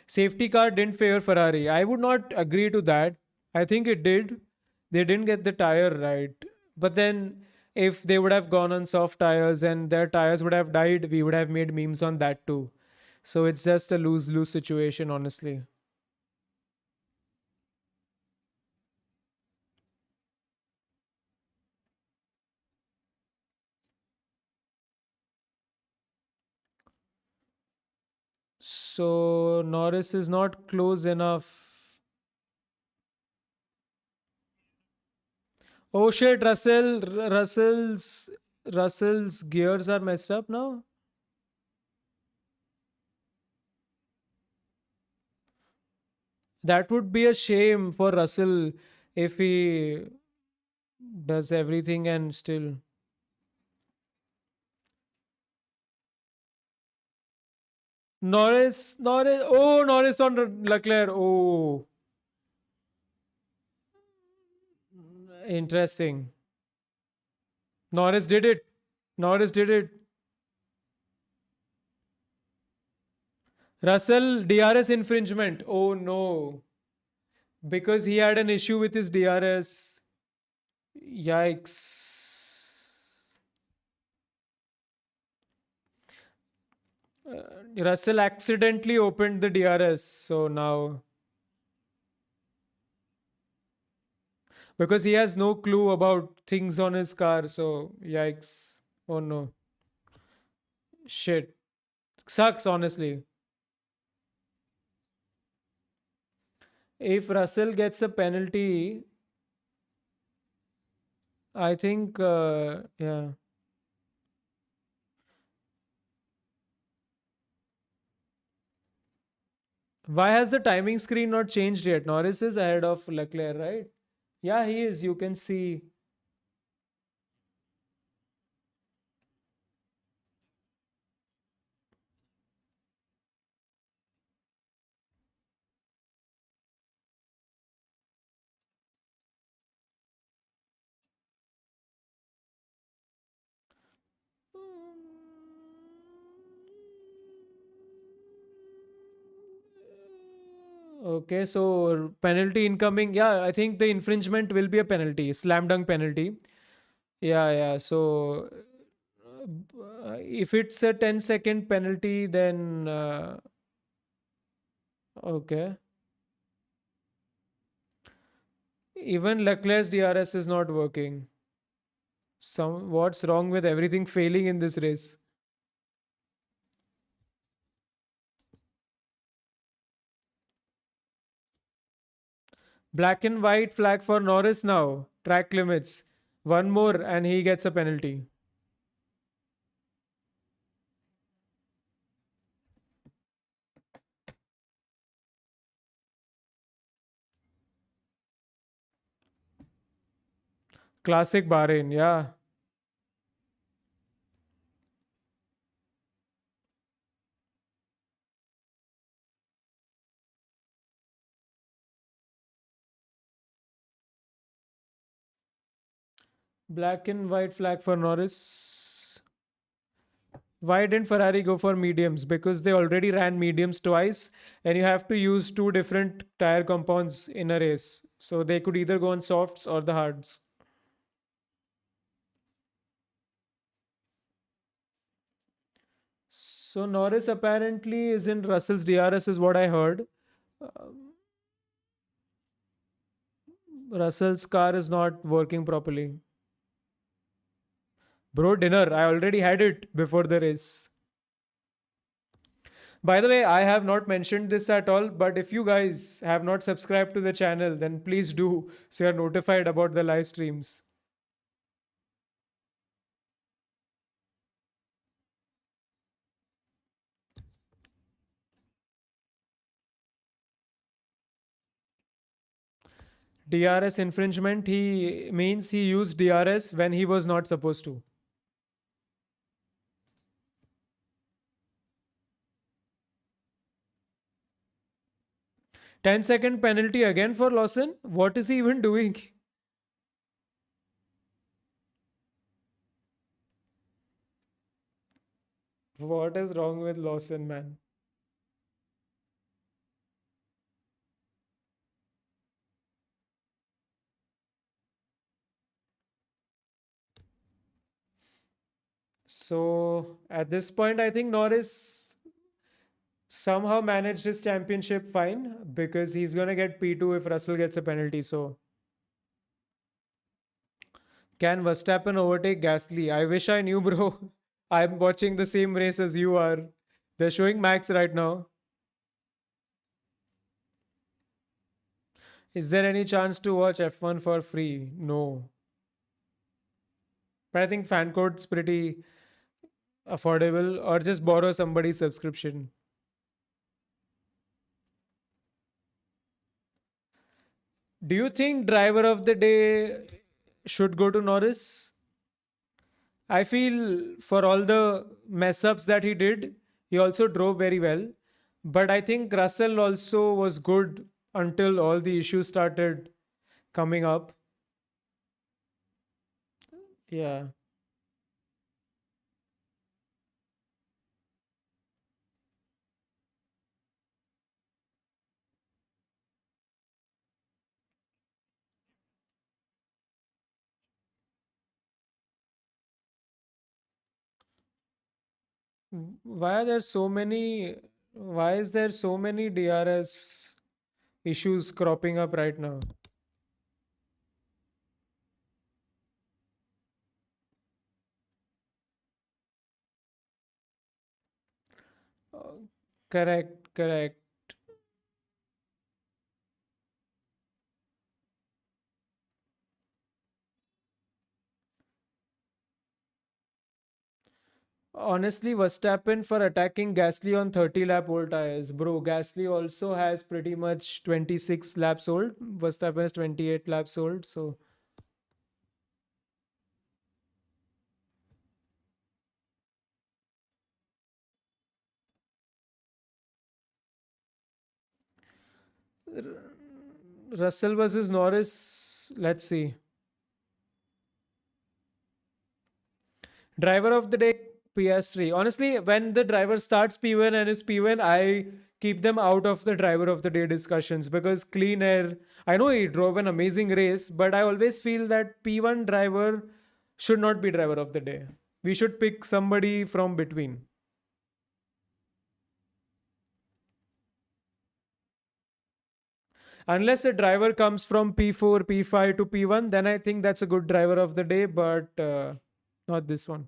Speaker 1: Safety car didn't favor Ferrari. I would not agree to that. I think it did. They didn't get the tire right. But then if they would have gone on soft tires and their tires would have died, we would have made memes on that too. So it's just a lose-lose situation, honestly. So Norris is not close enough. Oh shit, Russell's gears are messed up now. That would be a shame for Russell if he does everything and still. Norris on Leclerc. Oh, interesting. Norris did it. Norris did it. Russell, DRS infringement. Oh no. Because he had an issue with his DRS. Yikes. Russell accidentally opened the DRS. So now, because he has no clue about things on his car. So, yikes. Oh no. Shit. Sucks, honestly. If Russell gets a penalty, I think, yeah. Why has the timing screen not changed yet? Norris is ahead of Leclerc, right? Yeah, he is. You can see. Okay, so penalty incoming. Yeah, I think the infringement will be a penalty, slam dunk penalty. Yeah, yeah. So if it's a 10-second penalty, then okay. Even Leclerc's DRS is not working. What's wrong with everything failing in this race? Black and white flag for Norris now. Track limits. One more and he gets a penalty. Classic Bahrain, yeah. Black and white flag for Norris. Why didn't Ferrari go for mediums? Because they already ran mediums twice, and you have to use two different tire compounds in a race. So they could either go on softs or the hards. So Norris apparently is in Russell's DRS, is what I heard. Russell's car is not working properly. Bro, dinner. I already had it before the race. By the way, I have not mentioned this at all, but if you guys have not subscribed to the channel, then please do so you're notified about the live streams. DRS infringement, he means he used DRS when he was not supposed to. 10-second penalty again for Lawson? What is he even doing? What is wrong with Lawson, man? So at this point, I think Norris somehow managed his championship fine because he's going to get P2 if Russell gets a penalty. So can Verstappen overtake Gasly? I wish I knew, bro. I'm watching the same race as you are. They're showing Max right now. Is there any chance to watch F1 for free? No. But I think fan code's pretty affordable or just borrow somebody's subscription. Do you think driver of the day should go to Norris? I feel for all the mess ups that he did, he also drove very well. But I think Russell also was good until all the issues started coming up. Yeah. Why are there so many? Why is there so many DRS issues cropping up right now? Uh, Correct, correct. Honestly, Verstappen for attacking Gasly on 30 lap old tires. Bro, Gasly also has pretty much 26 laps old. Verstappen is 28 laps old. So Russell versus Norris. Let's see. Driver of the day, PS3. Honestly, when the driver starts P1 and is P1, I keep them out of the driver of the day discussions because clean air. I know he drove an amazing race, but I always feel that P1 driver should not be driver of the day. We should pick somebody from between. Unless a driver comes from P4, P5 to P1, then I think that's a good driver of the day, but not this one.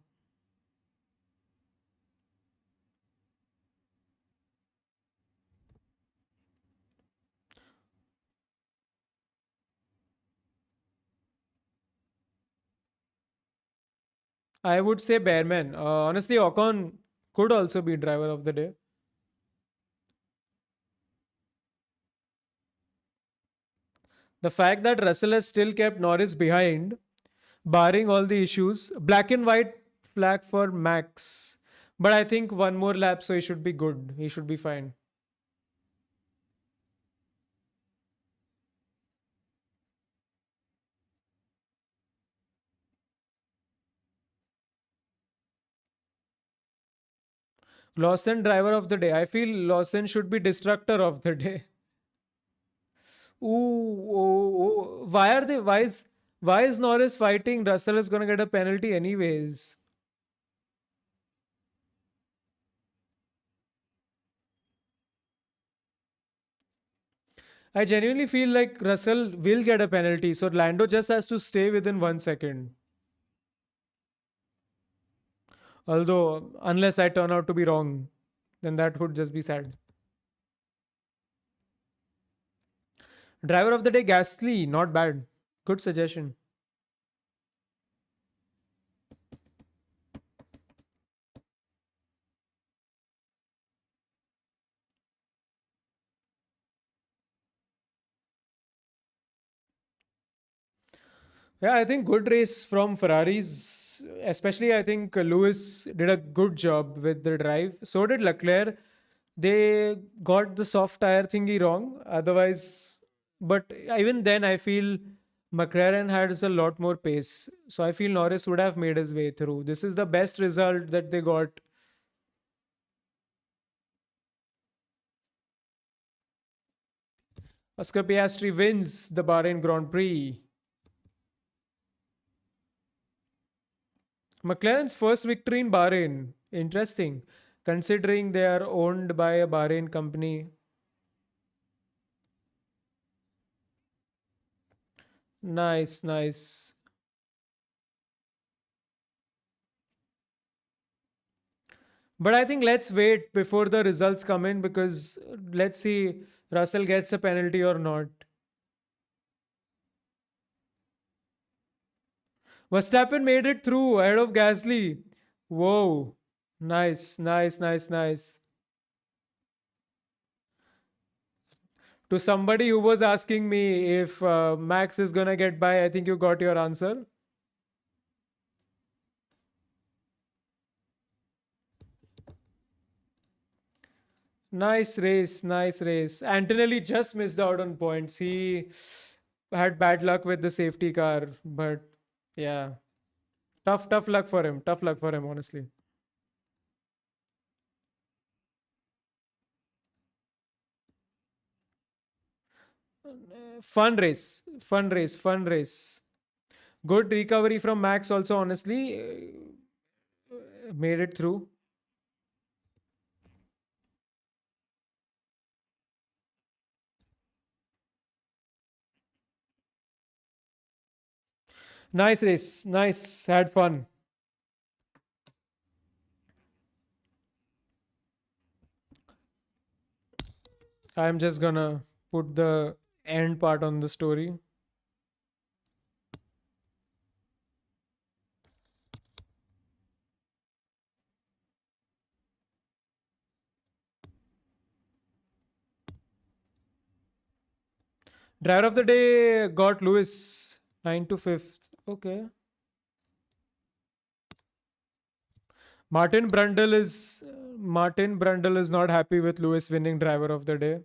Speaker 1: I would say Bearman. Honestly, Ocon could also be driver of the day. The fact that Russell has still kept Norris behind, barring all the issues, black and white flag for Max. But I think one more lap, so he should be good. He should be fine. Lawson driver of the day. I feel Lawson should be destructor of the day. Ooh, oh, oh. Why are they? Why is Norris fighting? Russell is gonna get a penalty anyways. I genuinely feel like Russell will get a penalty, so Lando just has to stay within 1 second. Although, unless I turn out to be wrong, then that would just be sad. Driver of the day, Gasly, not bad. Good suggestion. Yeah, I think good race from Ferraris. Especially, I think Lewis did a good job with the drive. So did Leclerc. They got the soft tire thingy wrong. Otherwise, but even then, I feel McLaren has a lot more pace. So I feel Norris would have made his way through. This is the best result that they got. Oscar Piastri wins the Bahrain Grand Prix. McLaren's first victory in Bahrain. Interesting. Considering they are owned by a Bahrain company. Nice, nice. But I think let's wait before the results come in because let's see Russell gets a penalty or not. Verstappen made it through ahead of Gasly. Whoa. Nice, nice, nice, nice. To somebody who was asking me if Max is gonna get by, I think you got your answer. Nice race, nice race. Antonelli just missed out on points. He had bad luck with the safety car, but yeah, tough luck for him. Tough luck for him, honestly. Fun race, fun race, fun race. Good recovery from Max, also, honestly. Made it through. Nice race. Nice. Had fun. I'm just gonna put the end part on the story. Driver of the day got Lewis 9 to 5th. Okay. Martin Brundle is not happy with Lewis winning driver of the day.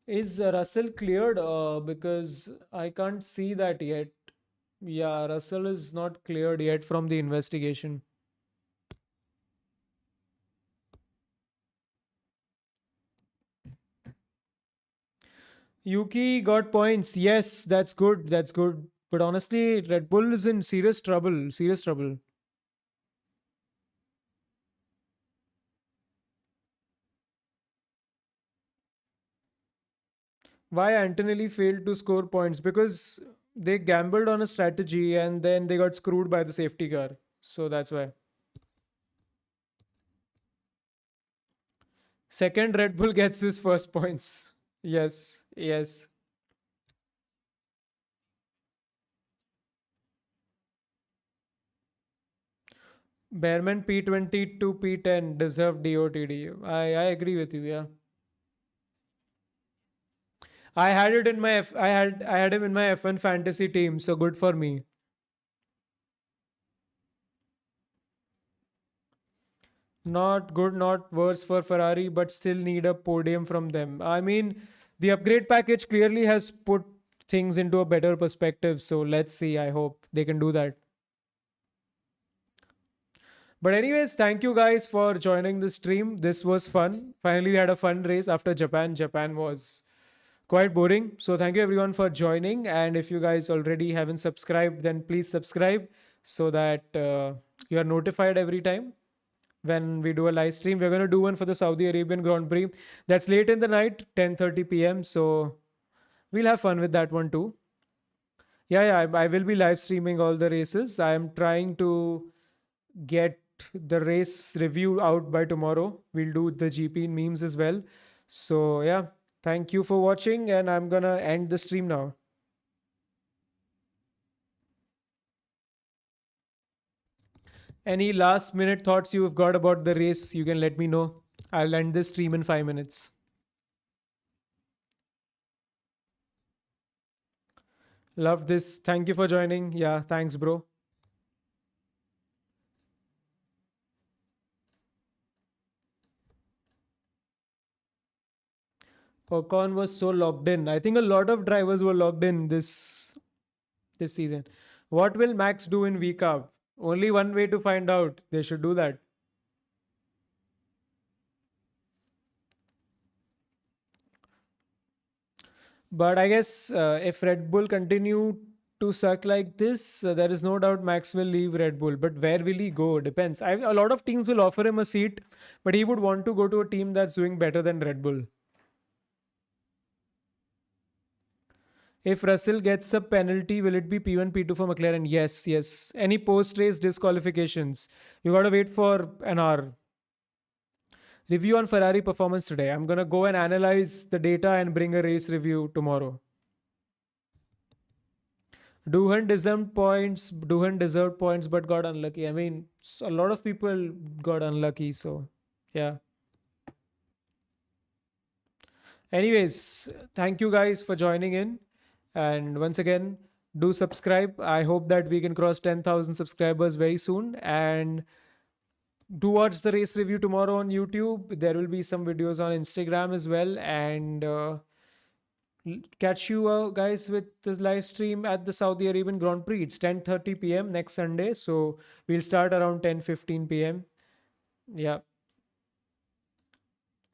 Speaker 1: Is Russell cleared? Because I can't see that yet. Yeah, Russell is not cleared yet from the investigation. Yuki got points. Yes, that's good. That's good. But honestly, Red Bull is in serious trouble. Serious trouble. Why Antonelli failed to score points? Because they gambled on a strategy and then they got screwed by the safety car. So that's why. Second, Red Bull gets his first points. Yes, yes. Bearman P20 to P10 deserved DOTD. I agree with you. Yeah, I had him in my F1 fantasy team. So good for me. Not good, not worse for Ferrari, but still need a podium from them. I mean, the upgrade package clearly has put things into a better perspective. So let's see. I hope they can do that. But anyways, thank you guys for joining the stream. This was fun. Finally, we had a fun race after Japan. Japan was quite boring. So thank you everyone for joining. And if you guys already haven't subscribed, then please subscribe so that you are notified every time when we do a live stream. We're going to do one for the Saudi Arabian Grand Prix. That's late in the night, 10:30 p.m. So we'll have fun with that one too. Yeah, yeah, I will be live streaming all the races. I am trying to get the race review out by tomorrow. We'll do the GP memes as well. So yeah, thank you for watching, and I'm gonna end the stream now. Any last minute thoughts you've got about the race, you can let me know. I'll end this stream in 5 minutes. Love this. Thank you for joining. Yeah, thanks, bro. Ocon was so locked in. I think a lot of drivers were locked in this season. What will Max do in week up? Only one way to find out. They should do that. But I guess if Red Bull continue to suck like this, there is no doubt Max will leave Red Bull. But where will he go? Depends. A lot of teams will offer him a seat, but he would want to go to a team that's doing better than Red Bull. If Russell gets a penalty, will it be P1, P2 for McLaren? Yes, yes. Any post race disqualifications? You got to wait for an hour. Review on Ferrari performance today. I'm going to go and analyze the data and bring a race review tomorrow. Duhan deserved points, but got unlucky. I mean, a lot of people got unlucky. So, yeah. Anyways, thank you guys for joining in. And once again, do subscribe. I hope that we can cross 10,000 subscribers very soon. And do watch the race review tomorrow on YouTube. There will be some videos on Instagram as well. And catch you guys with the live stream at the Saudi Arabian Grand Prix. It's 10:30 p.m. next Sunday. So we'll start around 10:15 p.m. Yeah.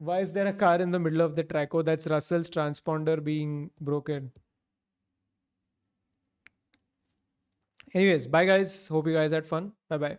Speaker 1: Why is there a car in the middle of the track? Oh, that's Russell's transponder being broken. Anyways, bye guys. Hope you guys had fun. Bye bye.